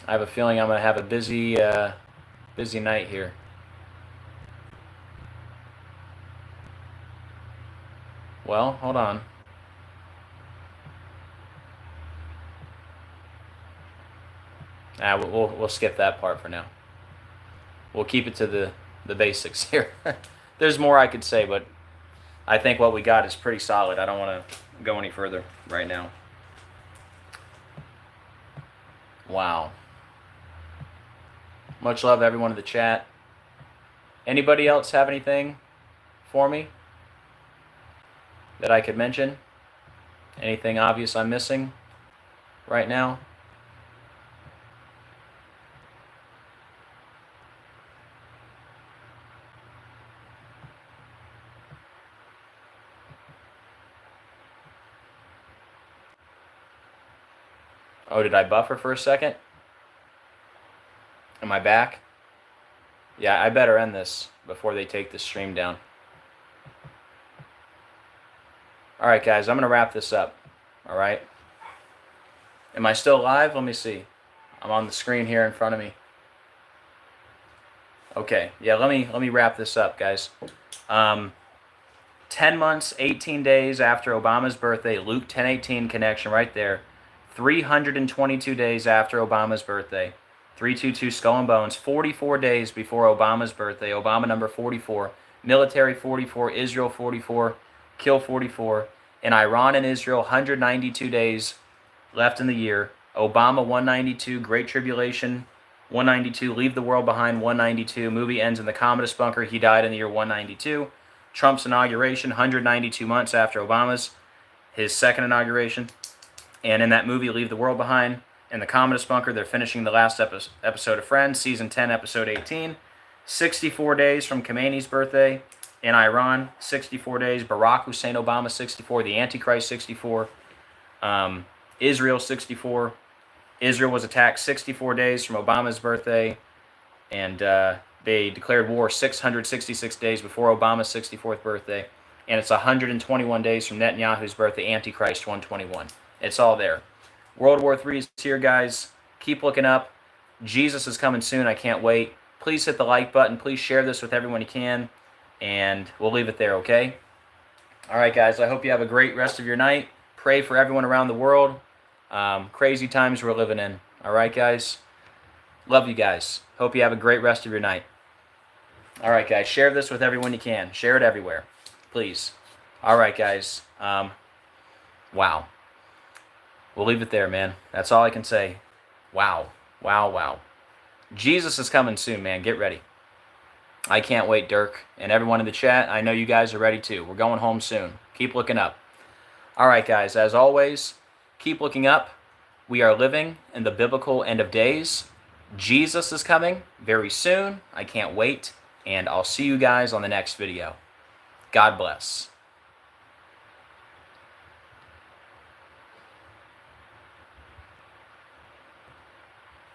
I have a feeling I'm going to have a busy night here. Well, hold on. We'll skip that part for now. we'll keep it to the basics here. There's more I could say, but I think what we got is pretty solid. I don't want to go any further right now. Wow. Much love to everyone in the chat. Anybody else have anything for me that I could mention? Anything obvious I'm missing right now? Oh, did I buffer for a second? Am I back? Yeah, I better end this before they take the stream down. All right, guys, I'm going to wrap this up. All right. Am I still live? Let me see. I'm on the screen here in front of me. Okay. Yeah, let me wrap this up, guys. 10 months, 18 days after Obama's birthday, Luke 10:18 connection right there. 322 days after Obama's birthday. 322 Skull and Bones. 44 days before Obama's birthday. Obama number 44. Military 44. Israel 44. Kill 44. In Iran and Israel, 192 days left in the year. Obama 192. Great Tribulation 192. Leave the World Behind 192. Movie ends in the communist bunker. He died in the year 192. Trump's inauguration 192 months after Obama's, his second inauguration. And in that movie, Leave the World Behind, in the communist bunker, they're finishing the last episode of Friends, season 10, episode 18. 64 days from Khomeini's birthday. In Iran, 64 days. Barack Hussein Obama, 64. The Antichrist, 64. Israel, 64. Israel was attacked 64 days from Obama's birthday. And they declared war 666 days before Obama's 64th birthday. And it's 121 days from Netanyahu's birthday, Antichrist 121. It's all there. World War III is here, guys. Keep looking up. Jesus is coming soon. I can't wait. Please hit the like button. Please share this with everyone you can. And we'll leave it there, okay? All right, guys. I hope you have a great rest of your night. Pray for everyone around the world. Crazy times we're living in. All right, guys? Love you guys. Hope you have a great rest of your night. All right, guys. Share this with everyone you can. Share it everywhere. Please. All right, guys. Wow. We'll leave it there, man. That's all I can say. Wow. Wow, wow. Jesus is coming soon, man. Get ready. I can't wait, Dirk. And everyone in the chat, I know you guys are ready too. We're going home soon. Keep looking up. All right, guys. As always, keep looking up. We are living in the biblical end of days. Jesus is coming very soon. I can't wait. And I'll see you guys on the next video. God bless.